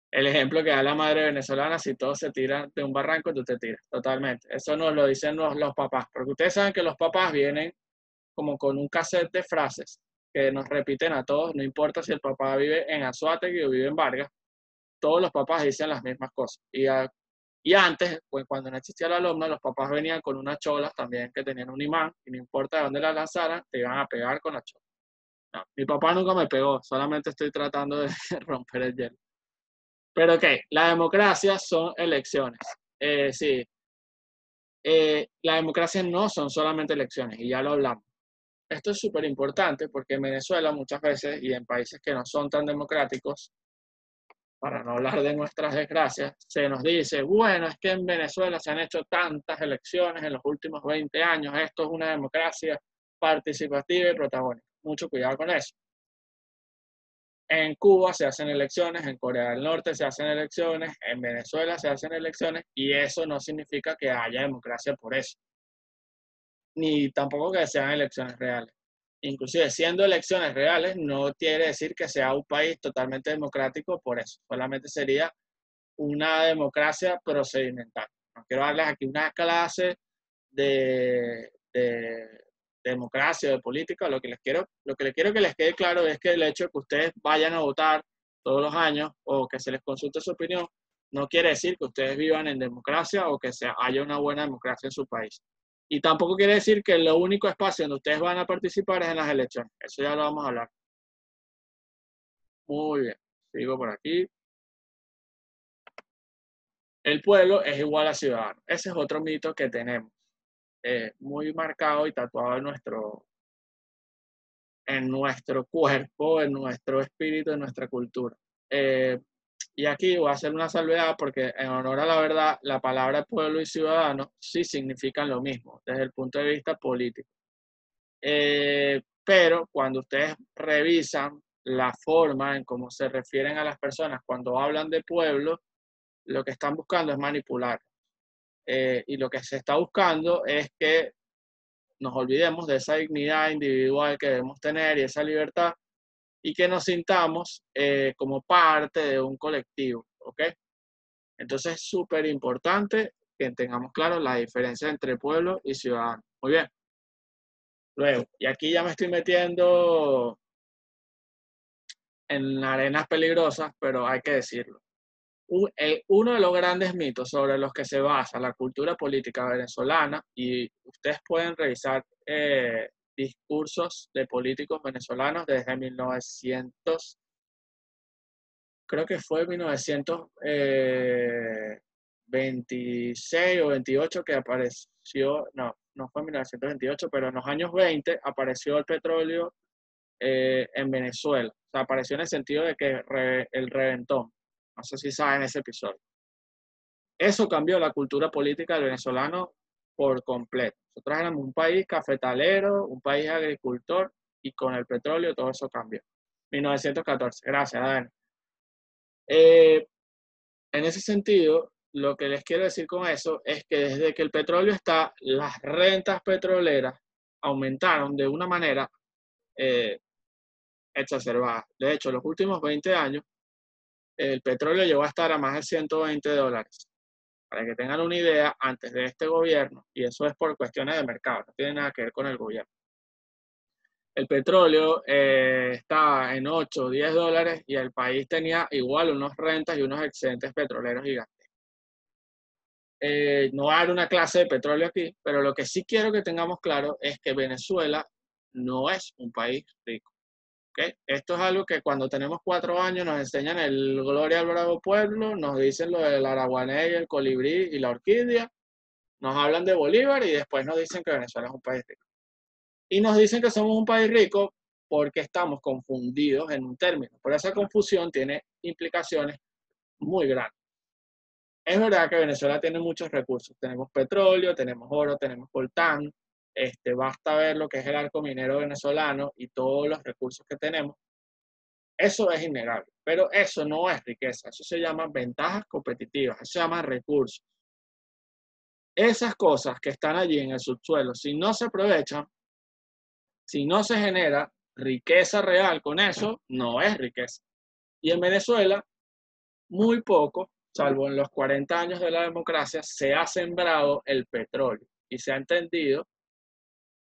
El ejemplo que da la madre venezolana, si todos se tiran de un barranco, tú te tiras, totalmente. Eso nos lo dicen los papás, porque ustedes saben que los papás vienen como con un cassette de frases que nos repiten a todos, no importa si el papá vive en Anzoátegui o vive en Vargas, todos los papás dicen las mismas cosas. Y antes, pues cuando no existía la alumna, los papás venían con unas cholas también que tenían un imán, y no importa de dónde las lanzaran, te iban a pegar con la chola. No, mi papá nunca me pegó, solamente estoy tratando de romper el hielo. Pero ok, la democracia son elecciones. Sí, la democracia no son solamente elecciones, y ya lo hablamos. Esto es súper importante porque en Venezuela muchas veces, y en países que no son tan democráticos, para no hablar de nuestras desgracias, se nos dice, bueno, es que en Venezuela se han hecho tantas elecciones en los últimos 20 años, esto es una democracia participativa y protagónica. Mucho cuidado con eso. En Cuba se hacen elecciones, en Corea del Norte se hacen elecciones, en Venezuela se hacen elecciones, y eso no significa que haya democracia por eso. Ni tampoco que sean elecciones reales. Inclusive siendo elecciones reales no quiere decir que sea un país totalmente democrático por eso. Solamente sería una democracia procedimental, ¿no? quiero darles aquí una clase de democracia, de política. Lo que les quiero que les quede claro es que el hecho de que ustedes vayan a votar todos los años o que se les consulte su opinión no quiere decir que ustedes vivan en democracia o que haya una buena democracia en su país. Y tampoco quiere decir que el único espacio donde ustedes van a participar es en las elecciones. Eso ya lo vamos a hablar. Muy bien. Sigo por aquí. El pueblo es igual a ciudadano. Ese es otro mito que tenemos. Muy marcado y tatuado en nuestro cuerpo, en nuestro espíritu, en nuestra cultura. Y aquí voy a hacer una salvedad porque en honor a la verdad, la palabra pueblo y ciudadano sí significan lo mismo desde el punto de vista político. Pero cuando ustedes revisan la forma en cómo se refieren a las personas cuando hablan de pueblo, lo que están buscando es manipular. Y lo que se está buscando es que nos olvidemos de esa dignidad individual que debemos tener y esa libertad y que nos sintamos como parte de un colectivo, ¿ok? Entonces es súper importante que tengamos claro la diferencia entre pueblo y ciudadano. Muy bien. Luego, y aquí ya me estoy metiendo en arenas peligrosas, pero hay que decirlo. Uno de los grandes mitos sobre los que se basa la cultura política venezolana, y ustedes pueden revisar discursos de políticos venezolanos desde 1900, creo que fue 1926 o 28 que apareció, no fue 1928, pero en los años 20 apareció el petróleo en Venezuela. O sea, apareció en el sentido de que el reventón. No sé si saben ese episodio. Eso cambió la cultura política del venezolano por completo. Nosotros éramos un país cafetalero, un país agricultor, y con el petróleo todo eso cambió. 1914. Gracias, Dani. En ese sentido, lo que les quiero decir con eso es que desde que el petróleo está, las rentas petroleras aumentaron de una manera exacerbada. De hecho, los últimos 20 años, el petróleo llegó a estar a más de $120. Para que tengan una idea, antes de este gobierno, y eso es por cuestiones de mercado, no tiene nada que ver con el gobierno. El petróleo estaba en 8 o 10 dólares y el país tenía igual unos rentas y unos excedentes petroleros gigantes. No va a haber una clase de petróleo aquí, pero lo que sí quiero que tengamos claro es que Venezuela no es un país rico. ¿Okay? Esto es algo que cuando tenemos 4 años nos enseñan el Gloria al Bravo Pueblo, nos dicen lo del araguané y el colibrí y la orquídea, nos hablan de Bolívar y después nos dicen que Venezuela es un país rico. Y nos dicen que somos un país rico porque estamos confundidos en un término. Pero esa confusión tiene implicaciones muy grandes. Es verdad que Venezuela tiene muchos recursos. Tenemos petróleo, tenemos oro, tenemos coltán. Basta ver lo que es el arco minero venezolano y todos los recursos que tenemos. Eso es innegable, pero eso no es riqueza. Eso se llama ventajas competitivas, eso se llama recursos. Esas cosas que están allí en el subsuelo, si no se aprovechan, si no se genera riqueza real con eso, no es riqueza. Y en Venezuela, muy poco, salvo en los 40 años de la democracia, se ha sembrado el petróleo y se ha entendido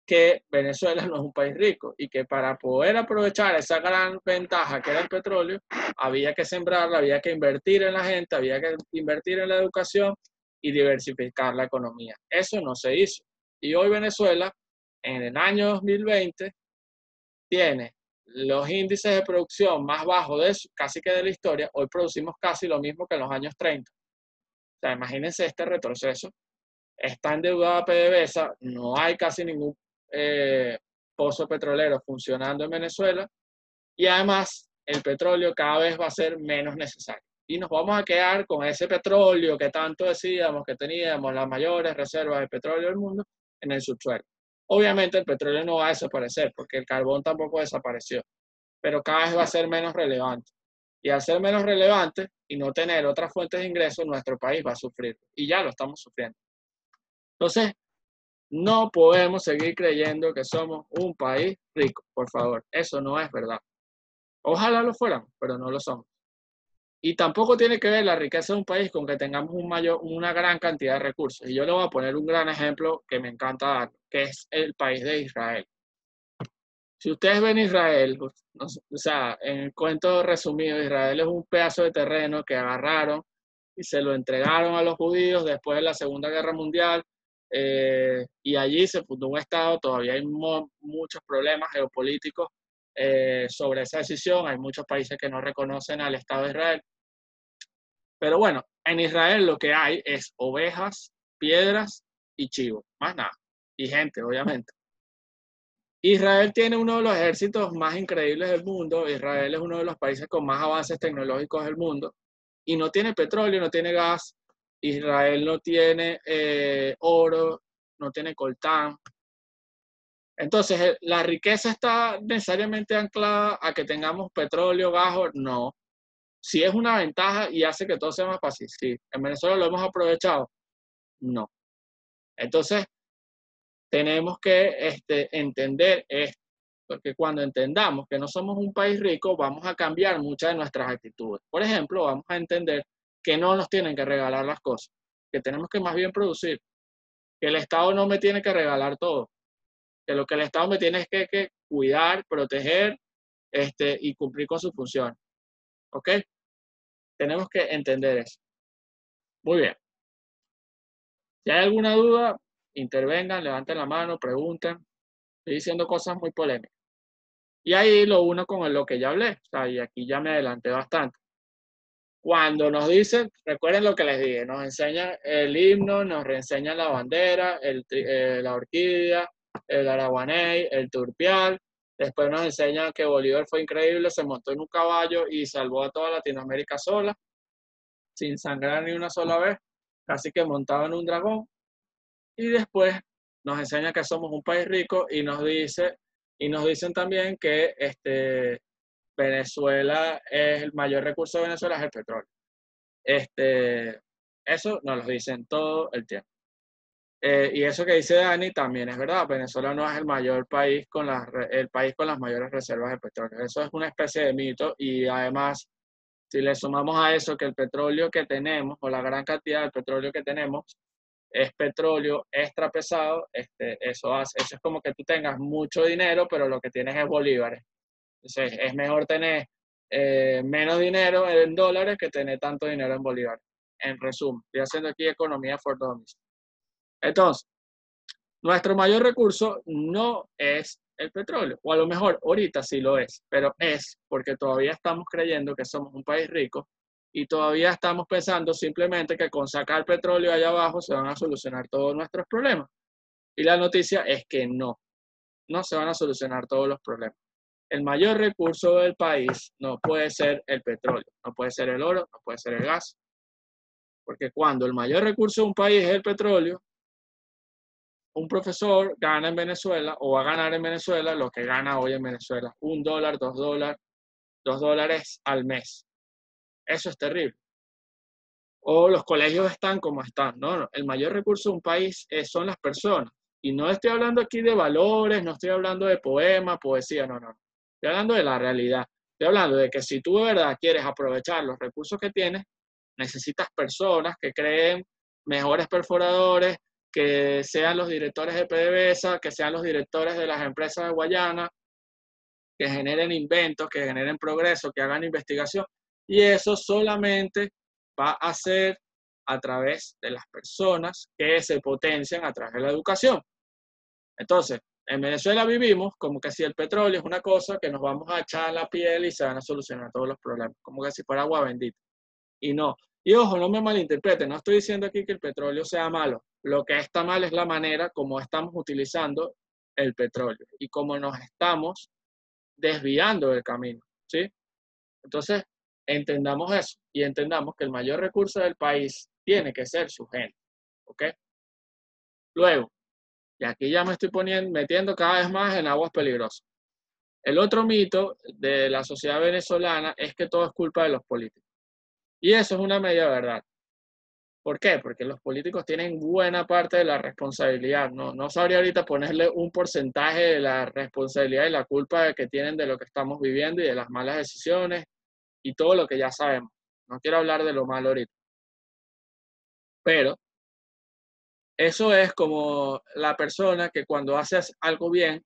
que Venezuela no es un país rico y que para poder aprovechar esa gran ventaja que era el petróleo, había que sembrarla, había que invertir en la gente, había que invertir en la educación y diversificar la economía. Eso no se hizo. Y hoy Venezuela, en el año 2020, tiene los índices de producción más bajos casi que de la historia. Hoy producimos casi lo mismo que en los años 30. O sea, imagínense este retroceso. Está endeudada PDVSA, no hay casi ningún pozo petrolero funcionando en Venezuela y además el petróleo cada vez va a ser menos necesario. Y nos vamos a quedar con ese petróleo que tanto decíamos que teníamos, las mayores reservas de petróleo del mundo, en el subsuelo. Obviamente el petróleo no va a desaparecer porque el carbón tampoco desapareció, pero cada vez va a ser menos relevante. Y al ser menos relevante y no tener otras fuentes de ingresos, nuestro país va a sufrir. Y ya lo estamos sufriendo. Entonces, no podemos seguir creyendo que somos un país rico, por favor. Eso no es verdad. Ojalá lo fuéramos, pero no lo somos. Y tampoco tiene que ver la riqueza de un país con que tengamos una gran cantidad de recursos. Y yo le voy a poner un gran ejemplo que me encanta dar, que es el país de Israel. Si ustedes ven Israel, o sea, en el cuento resumido, Israel es un pedazo de terreno que agarraron y se lo entregaron a los judíos después de la Segunda Guerra Mundial, y allí se fundó un Estado. Todavía hay muchos problemas geopolíticos sobre esa decisión. Hay muchos países que no reconocen al Estado de Israel. Pero bueno, en Israel lo que hay es ovejas, piedras y chivos, más nada. Y gente, obviamente. Israel tiene uno de los ejércitos más increíbles del mundo. Israel es uno de los países con más avances tecnológicos del mundo. Y no tiene petróleo, no tiene gas. Israel no tiene oro, no tiene coltán. Entonces, ¿la riqueza está necesariamente anclada a que tengamos petróleo, gas? No. Si es una ventaja y hace que todo sea más fácil. Sí. ¿En Venezuela lo hemos aprovechado? No. Entonces, tenemos que entender esto, porque cuando entendamos que no somos un país rico, vamos a cambiar muchas de nuestras actitudes. Por ejemplo, vamos a entender que no nos tienen que regalar las cosas, que tenemos que más bien producir, que el Estado no me tiene que regalar todo, que lo que el Estado me tiene es que cuidar, proteger y cumplir con sus funciones. ¿Ok? Tenemos que entender eso. Muy bien. Si hay alguna duda, intervengan, levanten la mano, pregunten. Estoy diciendo cosas muy polémicas. Y ahí lo uno con lo que ya hablé. O sea, y aquí ya me adelanté bastante. Cuando nos dicen, recuerden lo que les dije, nos enseñan el himno, nos reenseñan la bandera, la orquídea, el araguaney, el turpial. Después nos enseñan que Bolívar fue increíble, se montó en un caballo y salvó a toda Latinoamérica sola, sin sangrar ni una sola vez, casi que montado en un dragón. Y después nos enseña que somos un país rico y nos dicen también que Venezuela el mayor recurso de Venezuela es el petróleo. Eso nos lo dicen todo el tiempo. Y eso que dice Dani también es verdad. Venezuela no es el mayor país el país con las mayores reservas de petróleo. Eso es una especie de mito. Y además, si le sumamos a eso que el petróleo que tenemos, o la gran cantidad de petróleo que tenemos, es petróleo extra pesado, eso es como que tú tengas mucho dinero, pero lo que tienes es bolívares. Entonces, es mejor tener menos dinero en dólares que tener tanto dinero en bolívares. En resumen, estoy haciendo aquí economía for dummies. Entonces, nuestro mayor recurso no es el petróleo, o a lo mejor ahorita sí lo es, pero es porque todavía estamos creyendo que somos un país rico y todavía estamos pensando simplemente que con sacar petróleo allá abajo se van a solucionar todos nuestros problemas. Y la noticia es que no se van a solucionar todos los problemas. El mayor recurso del país no puede ser el petróleo, no puede ser el oro, no puede ser el gas. Porque cuando el mayor recurso de un país es el petróleo, un profesor gana en Venezuela o va a ganar en Venezuela lo que gana hoy en Venezuela. $1, $2 al mes. Eso es terrible. O los colegios están como están. No. El mayor recurso de un país son las personas. Y no estoy hablando aquí de valores, no estoy hablando de poema, poesía, no. Estoy hablando de la realidad. Estoy hablando de que si tú de verdad quieres aprovechar los recursos que tienes, necesitas personas que creen mejores perforadores, que sean los directores de PDVSA, que sean los directores de las empresas de Guayana, que generen inventos, que generen progreso, que hagan investigación. Y eso solamente va a ser a través de las personas que se potencian a través de la educación. Entonces, en Venezuela vivimos como que si el petróleo es una cosa que nos vamos a echar a la piel y se van a solucionar todos los problemas, como que si fuera agua bendita. Y no. Y ojo, no me malinterpreten, no estoy diciendo aquí que el petróleo sea malo. Lo que está mal es la manera como estamos utilizando el petróleo y cómo nos estamos desviando del camino, ¿sí? Entonces, entendamos eso y entendamos que el mayor recurso del país tiene que ser su gente, ¿ok? Luego, y aquí ya me estoy metiendo cada vez más en aguas peligrosas. El otro mito de la sociedad venezolana es que todo es culpa de los políticos. Y eso es una media verdad. ¿Por qué? Porque los políticos tienen buena parte de la responsabilidad. No sabría ahorita ponerle un porcentaje de la responsabilidad y la culpa que tienen de lo que estamos viviendo y de las malas decisiones y todo lo que ya sabemos. No quiero hablar de lo malo ahorita. Pero eso es como la persona que cuando hace algo bien,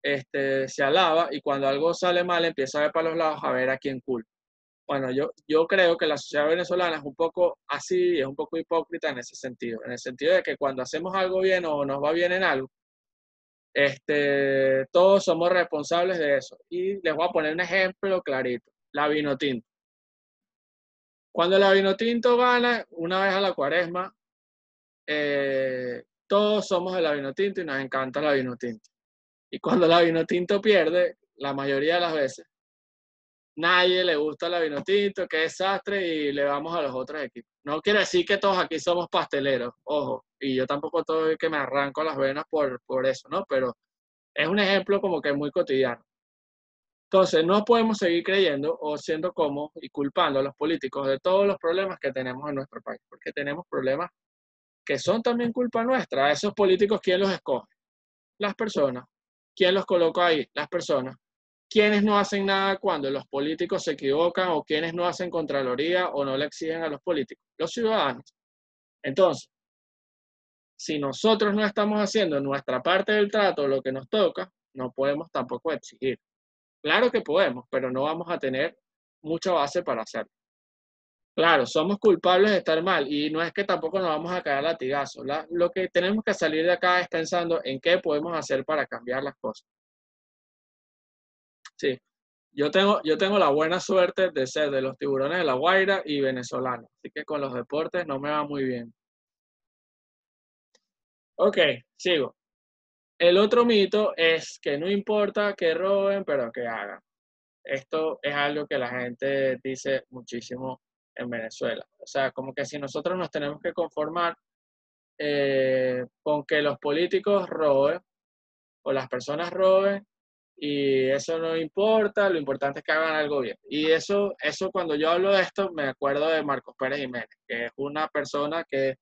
se alaba, y cuando algo sale mal empieza a ver para los lados a ver a quién culpa. Bueno, yo creo que la sociedad venezolana es un poco así, es un poco hipócrita en ese sentido de que cuando hacemos algo bien o nos va bien en algo, todos somos responsables de eso. Y les voy a poner un ejemplo clarito, la Vinotinto. Cuando la Vinotinto gana una vez a la Cuaresma, todos somos de la Vinotinto y nos encanta la Vinotinto. Y cuando la Vinotinto pierde, la mayoría de las veces, nadie le gusta la Vinotinto, qué desastre, y le vamos a los otros equipos. No quiere decir que todos aquí somos pasteleros, ojo, y yo tampoco estoy que me arranco las venas por eso, ¿no? Pero es un ejemplo como que muy cotidiano. Entonces, no podemos seguir creyendo o siendo cómodos y culpando a los políticos de todos los problemas que tenemos en nuestro país, porque tenemos problemas que son también culpa nuestra. A esos políticos, ¿quién los escoge? Las personas. ¿Quién los coloca ahí? Las personas. ¿Quiénes no hacen nada cuando los políticos se equivocan, o quienes no hacen contraloría o no le exigen a los políticos? Los ciudadanos. Entonces, si nosotros no estamos haciendo nuestra parte del trato, lo que nos toca, no podemos tampoco exigir. Claro que podemos, pero no vamos a tener mucha base para hacerlo. Claro, somos culpables de estar mal, y no es que tampoco nos vamos a caer a latigazos. Lo que tenemos que salir de acá es pensando en qué podemos hacer para cambiar las cosas. Sí, yo tengo la buena suerte de ser de los Tiburones de La Guaira y venezolano, así que con los deportes no me va muy bien. Ok, sigo. El otro mito es que no importa que roben, pero que hagan. Esto es algo que la gente dice muchísimo en Venezuela. O sea, como que si nosotros nos tenemos que conformar con que los políticos roben o las personas roben, y eso no importa, lo importante es que hagan algo bien. Y eso cuando yo hablo de esto, me acuerdo de Marcos Pérez Jiménez, que es una persona que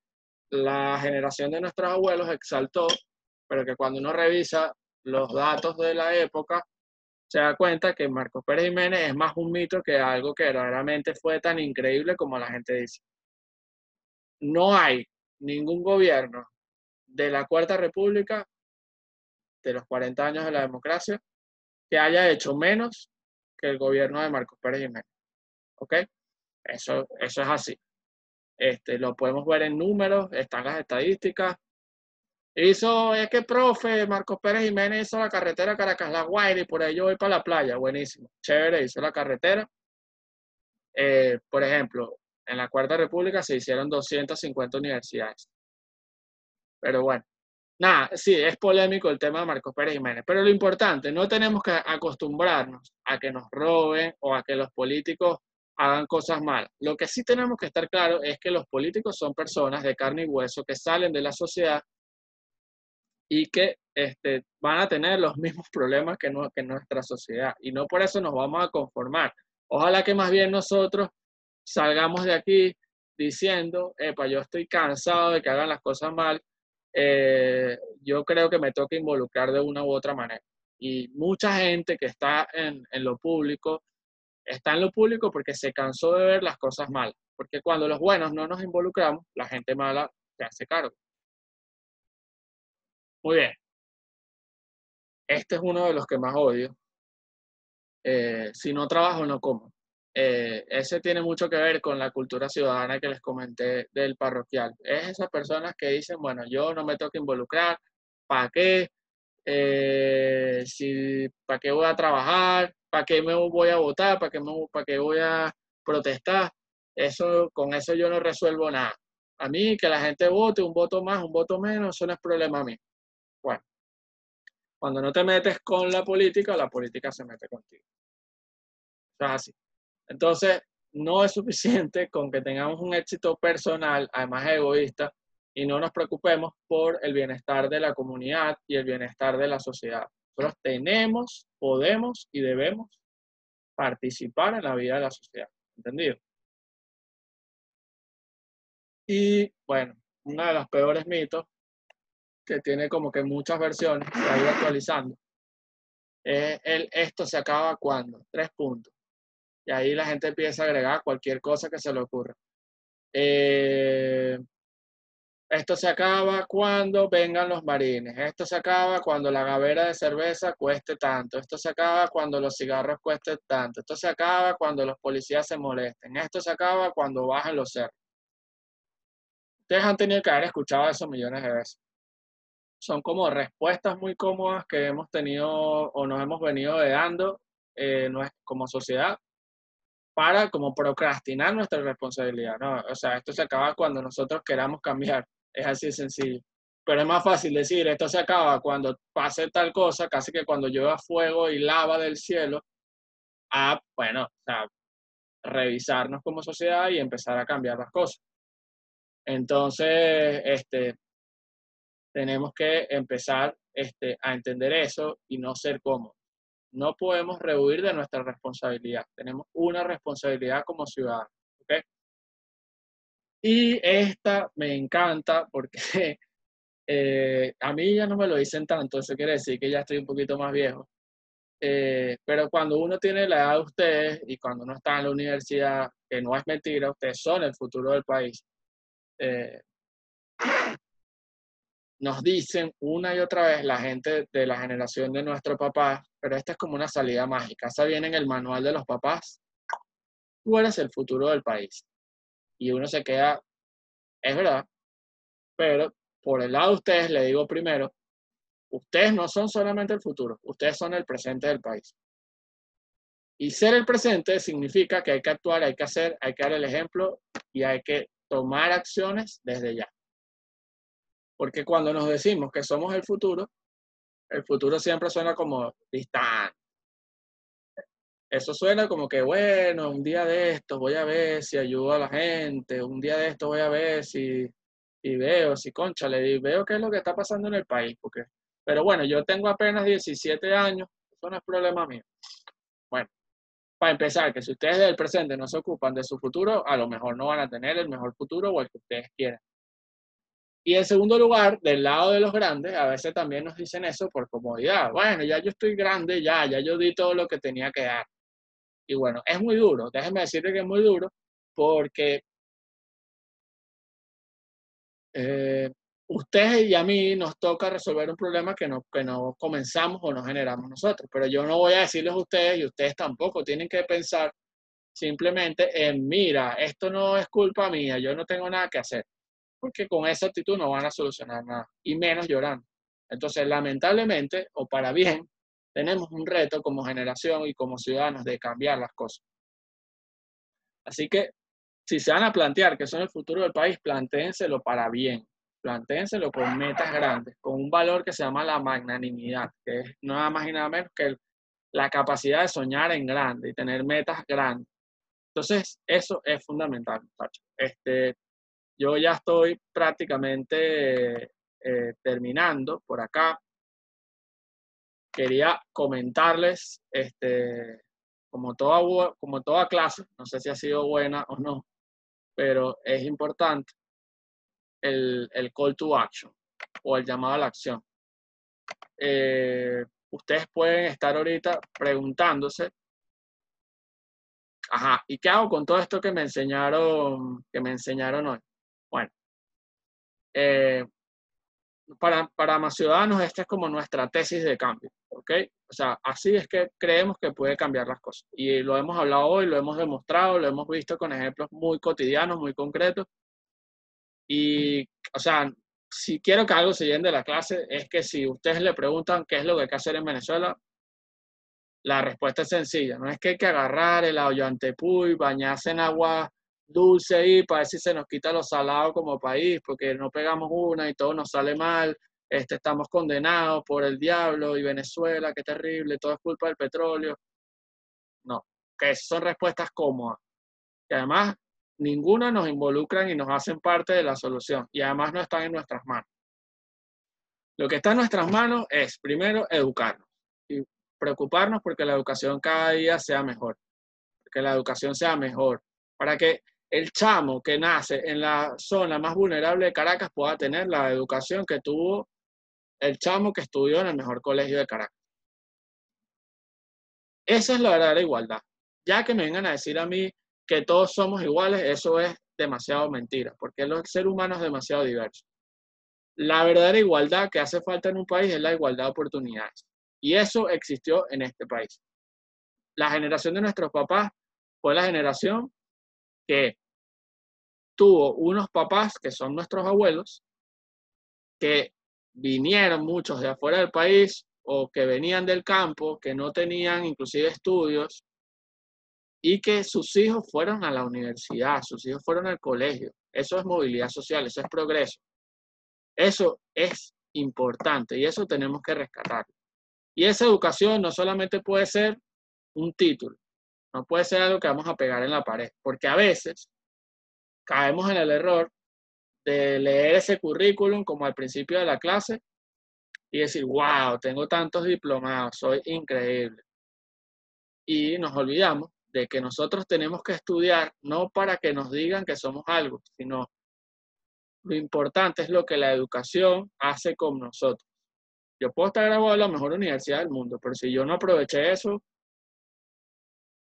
la generación de nuestros abuelos exaltó, pero que cuando uno revisa los datos de la época, se da cuenta que Marcos Pérez Jiménez es más un mito que algo que verdaderamente fue tan increíble como la gente dice. No hay ningún gobierno de la Cuarta República, de los 40 años de la democracia, que haya hecho menos que el gobierno de Marcos Pérez Jiménez. ¿Ok? Eso es así. Lo podemos ver en números, están las estadísticas. Es que, profe, Marcos Pérez Jiménez hizo la carretera Caracas-La Guaira y por ahí yo voy para la playa. Buenísimo. Chévere, hizo la carretera. Por ejemplo, en la Cuarta República se hicieron 250 universidades. Pero bueno, nada, sí, es polémico el tema de Marcos Pérez Jiménez, pero lo importante, no tenemos que acostumbrarnos a que nos roben o a que los políticos hagan cosas malas. Lo que sí tenemos que estar claro es que los políticos son personas de carne y hueso que salen de la sociedad y que van a tener los mismos problemas que nuestra sociedad, y no por eso nos vamos a conformar. Ojalá que más bien nosotros salgamos de aquí diciendo, epa, yo estoy cansado de que hagan las cosas mal, yo creo que me toca involucrar de una u otra manera. Y mucha gente que está en lo público, está en lo público porque se cansó de ver las cosas malas, porque cuando los buenos no nos involucramos, la gente mala se hace cargo. Muy bien. Este es uno de los que más odio. Si no trabajo, no como. Ese tiene mucho que ver con la cultura ciudadana que les comenté del parroquial. Es esas personas que dicen, bueno, yo no me tengo que involucrar, ¿para qué? ¿Para qué voy a trabajar? ¿Para qué me voy a votar? ¿Para qué voy a protestar? Con eso yo no resuelvo nada. A mí, que la gente vote, un voto más, un voto menos, eso no es problema mío. Bueno, cuando no te metes con la política se mete contigo. Eso es así. Entonces, no es suficiente con que tengamos un éxito personal, además egoísta, y no nos preocupemos por el bienestar de la comunidad y el bienestar de la sociedad. Nosotros tenemos, podemos y debemos participar en la vida de la sociedad. ¿Entendido? Y bueno, uno de los peores mitos, que tiene como que muchas versiones, se ha ido actualizando, es esto se acaba cuando. 3 puntos. Y ahí la gente empieza a agregar cualquier cosa que se le ocurra. Esto se acaba cuando vengan los marines. Esto se acaba cuando la gavera de cerveza cueste tanto. Esto se acaba cuando los cigarros cuesten tanto. Esto se acaba cuando los policías se molesten. Esto se acaba cuando bajen los cerros. Ustedes han tenido que haber escuchado eso millones de veces. Son como respuestas muy cómodas que hemos tenido o nos hemos venido dando como sociedad para como procrastinar nuestra responsabilidad, ¿no? O sea, esto se acaba cuando nosotros queramos cambiar. Es así de sencillo. Pero es más fácil decir, esto se acaba cuando pase tal cosa, casi que cuando llueva fuego y lava del cielo, a, bueno, o sea, revisarnos como sociedad y empezar a cambiar las cosas. Entonces, tenemos que empezar a entender eso y no ser cómodos. No podemos rehuir de nuestra responsabilidad. Tenemos una responsabilidad como ciudadanos, ¿ok? Y esta me encanta porque a mí ya no me lo dicen tanto, eso quiere decir que ya estoy un poquito más viejo. Pero cuando uno tiene la edad de ustedes y cuando uno está en la universidad, que no es mentira, ustedes son el futuro del país, nos dicen una y otra vez la gente de la generación de nuestro papá, pero esta es como una salida mágica. Esa viene en el manual de los papás. Tú eres el futuro del país. Y uno se queda, es verdad, pero por el lado de ustedes, le digo primero, ustedes no son solamente el futuro, ustedes son el presente del país. Y ser el presente significa que hay que actuar, hay que hacer, hay que dar el ejemplo y hay que tomar acciones desde ya. Porque cuando nos decimos que somos el futuro siempre suena como distante. Eso suena como que, bueno, un día de estos voy a ver si ayudo a la gente, un día de estos voy a ver si veo, si cónchale, y veo qué es lo que está pasando en el país. Pero bueno, yo tengo apenas 17 años, eso no es problema mío. Bueno, para empezar, que si ustedes del presente no se ocupan de su futuro, a lo mejor no van a tener el mejor futuro o el que ustedes quieran. Y en segundo lugar, del lado de los grandes, a veces también nos dicen eso por comodidad. Bueno, ya yo estoy grande, ya yo di todo lo que tenía que dar. Y bueno, es muy duro, déjenme decirle que es muy duro, porque ustedes y a mí nos toca resolver un problema que no comenzamos o no generamos nosotros. Pero yo no voy a decirles a ustedes, y ustedes tampoco tienen que pensar simplemente en, mira, esto no es culpa mía, yo no tengo nada que hacer. Porque con esa actitud no van a solucionar nada, y menos llorando. Entonces, lamentablemente, o para bien, tenemos un reto como generación y como ciudadanos de cambiar las cosas. Así que, si se van a plantear que son el futuro del país, plantéenselo para bien. Plantéenselo con metas grandes, con un valor que se llama la magnanimidad, que es nada más y nada menos que la capacidad de soñar en grande y tener metas grandes. Entonces, eso es fundamental, muchachos. Yo ya estoy prácticamente terminando por acá. Quería comentarles, como toda clase, no sé si ha sido buena o no, pero es importante el call to action o el llamado a la acción. Ustedes pueden estar ahorita preguntándose, ajá, ¿y qué hago con todo esto que me enseñaron hoy? Bueno, para más ciudadanos, esta es como nuestra tesis de cambio, ¿ok? O sea, así es que creemos que puede cambiar las cosas. Y lo hemos hablado hoy, lo hemos demostrado, lo hemos visto con ejemplos muy cotidianos, muy concretos. Y, o sea, si quiero que algo se llene de la clase, es que si ustedes le preguntan qué es lo que hay que hacer en Venezuela, la respuesta es sencilla. No es que hay que agarrar el Ollantaytambo, bañarse en agua dulce ahí para ver si se nos quita lo salado como país, porque no pegamos una y todo nos sale mal. Estamos condenados por el diablo y Venezuela, qué terrible, todo es culpa del petróleo. No, que son respuestas cómodas, que además ninguna nos involucran y nos hacen parte de la solución, y además no están en nuestras manos. Lo que está en nuestras manos es, primero, educarnos y preocuparnos porque la educación cada día sea mejor, que la educación sea mejor, para que el chamo que nace en la zona más vulnerable de Caracas pueda tener la educación que tuvo el chamo que estudió en el mejor colegio de Caracas. Esa es la verdadera igualdad. ya que me vengan a decir a mí que todos somos iguales, eso es demasiado mentira, porque el ser humano es demasiado diverso. La verdadera igualdad que hace falta en un país es la igualdad de oportunidades. Y eso existió en este país. La generación de nuestros papás fue la generación que tuvo unos papás que son nuestros abuelos, que vinieron muchos de afuera del país o que venían del campo, que no tenían inclusive estudios, y que sus hijos fueron a la universidad, sus hijos fueron al colegio. Eso es movilidad social, eso es progreso. Eso es importante y eso tenemos que rescatar. Y esa educación no solamente puede ser un título, no puede ser algo que vamos a pegar en la pared, porque a veces caemos en el error de leer ese currículum como al principio de la clase y decir, wow, tengo tantos diplomados, soy increíble. Y nos olvidamos de que nosotros tenemos que estudiar no para que nos digan que somos algo, sino lo importante es lo que la educación hace con nosotros. Yo puedo estar graduado en la mejor universidad del mundo, pero si yo no aproveché eso,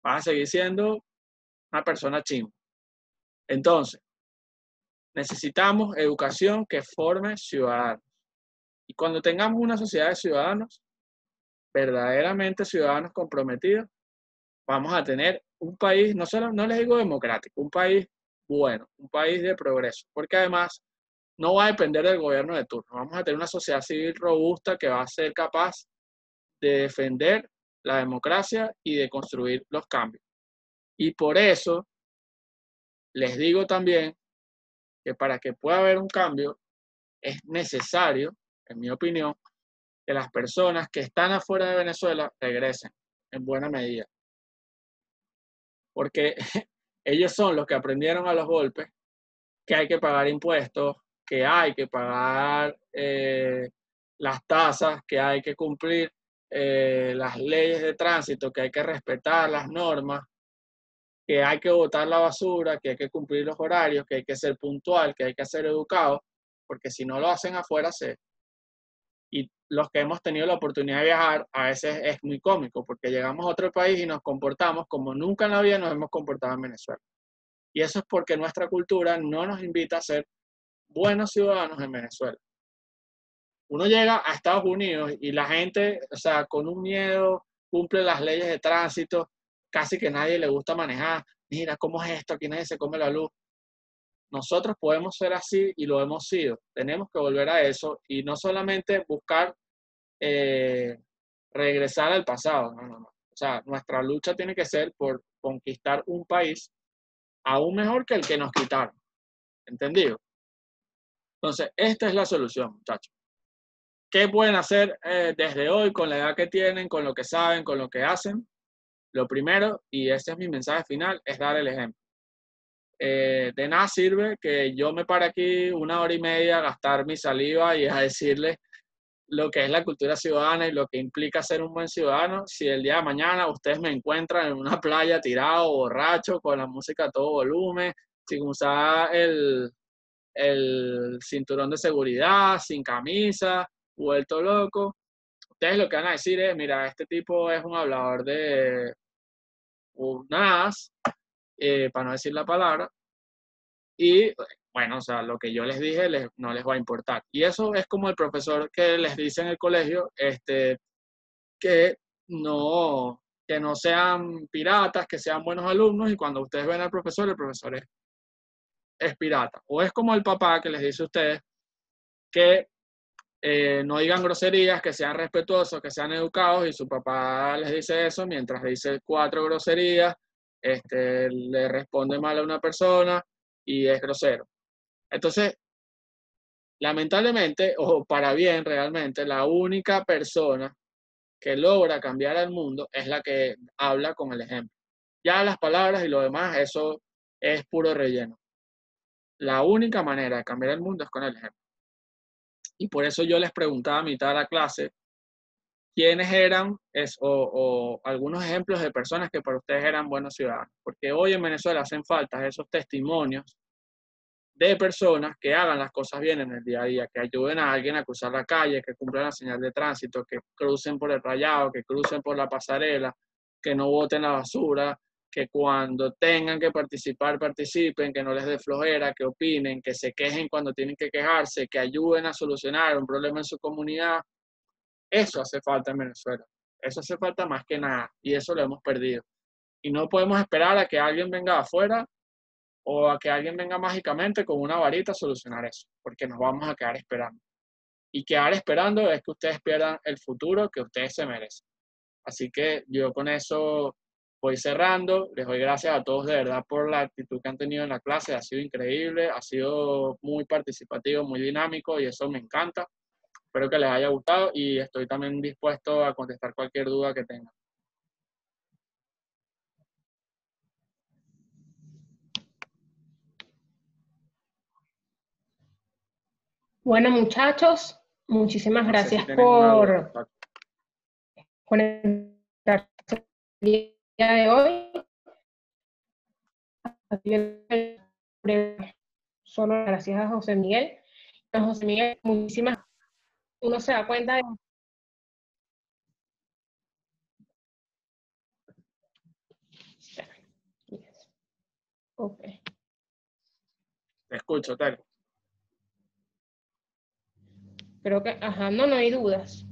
vas a seguir siendo una persona chimba. Entonces, necesitamos educación que forme ciudadanos. Y cuando tengamos una sociedad de ciudadanos, verdaderamente ciudadanos comprometidos, vamos a tener un país, no solo, no les digo democrático, un país bueno, un país de progreso, porque además no va a depender del gobierno de turno. Vamos a tener una sociedad civil robusta que va a ser capaz de defender la democracia y de construir los cambios. Y por eso les digo también que para que pueda haber un cambio es necesario, en mi opinión, que las personas que están afuera de Venezuela regresen en buena medida. Porque ellos son los que aprendieron a los golpes que hay que pagar impuestos, que hay que pagar las tasas, que hay que cumplir las leyes de tránsito, que hay que respetar las normas, que hay que botar la basura, que hay que cumplir los horarios, que hay que ser puntual, que hay que ser educado, porque si no lo hacen afuera, y los que hemos tenido la oportunidad de viajar, a veces es muy cómico, porque llegamos a otro país y nos comportamos como nunca en la vida nos hemos comportado en Venezuela. Y eso es porque nuestra cultura no nos invita a ser buenos ciudadanos en Venezuela. Uno llega a Estados Unidos y la gente, o sea, con un miedo, cumple las leyes de tránsito, casi que nadie le gusta manejar. Mira, ¿cómo es esto? Aquí nadie se come la luz. Nosotros podemos ser así y lo hemos sido. Tenemos que volver a eso y no solamente buscar regresar al pasado. No. O sea, nuestra lucha tiene que ser por conquistar un país aún mejor que el que nos quitaron. ¿Entendido? Entonces, esta es la solución, muchachos. ¿Qué pueden hacer desde hoy con la edad que tienen, con lo que saben, con lo que hacen? Lo primero, y ese es mi mensaje final, es dar el ejemplo. De nada sirve que yo me pare aquí 1 hora y media a gastar mi saliva y a decirles lo que es la cultura ciudadana y lo que implica ser un buen ciudadano, si el día de mañana ustedes me encuentran en una playa tirado, borracho, con la música a todo volumen, sin usar el cinturón de seguridad, sin camisa, vuelto loco. Ustedes lo que van a decir es, mira, este tipo es un hablador de unas, para no decir la palabra, y bueno, o sea, lo que yo les dije no les va a importar. Y eso es como el profesor que les dice en el colegio, que no sean piratas, que sean buenos alumnos, y cuando ustedes ven al profesor, el profesor es pirata. O es como el papá que les dice a ustedes que no digan groserías, que sean respetuosos, que sean educados, y su papá les dice eso mientras dice 4 groserías, le responde mal a una persona y es grosero. Entonces, lamentablemente, o para bien realmente, la única persona que logra cambiar al mundo es la que habla con el ejemplo. Ya las palabras y lo demás, eso es puro relleno. La única manera de cambiar el mundo es con el ejemplo. Y por eso yo les preguntaba a mitad de la clase quiénes eran o algunos ejemplos de personas que para ustedes eran buenos ciudadanos. Porque hoy en Venezuela hacen falta esos testimonios de personas que hagan las cosas bien en el día a día, que ayuden a alguien a cruzar la calle, que cumplan la señal de tránsito, que crucen por el rayado, que crucen por la pasarela, que no boten la basura, que cuando tengan que participar, participen, que no les dé flojera, que opinen, que se quejen cuando tienen que quejarse, que ayuden a solucionar un problema en su comunidad. Eso hace falta en Venezuela. Eso hace falta más que nada, y eso lo hemos perdido. Y no podemos esperar a que alguien venga de afuera o a que alguien venga mágicamente con una varita a solucionar eso, porque nos vamos a quedar esperando. Y quedar esperando es que ustedes pierdan el futuro que ustedes se merecen. Así que yo con eso voy cerrando. Les doy gracias a todos de verdad por la actitud que han tenido en la clase. Ha sido increíble, ha sido muy participativo, muy dinámico y eso me encanta. Espero que les haya gustado y estoy también dispuesto a contestar cualquier duda que tengan. Bueno, muchachos, muchísimas No sé si gracias tienen una duda. por conectarse el día de hoy. Solo gracias a José Miguel. A José Miguel, muchísimas. Uno se da cuenta de. Ok. Te escucho, Tel. Creo que, ajá, no hay dudas.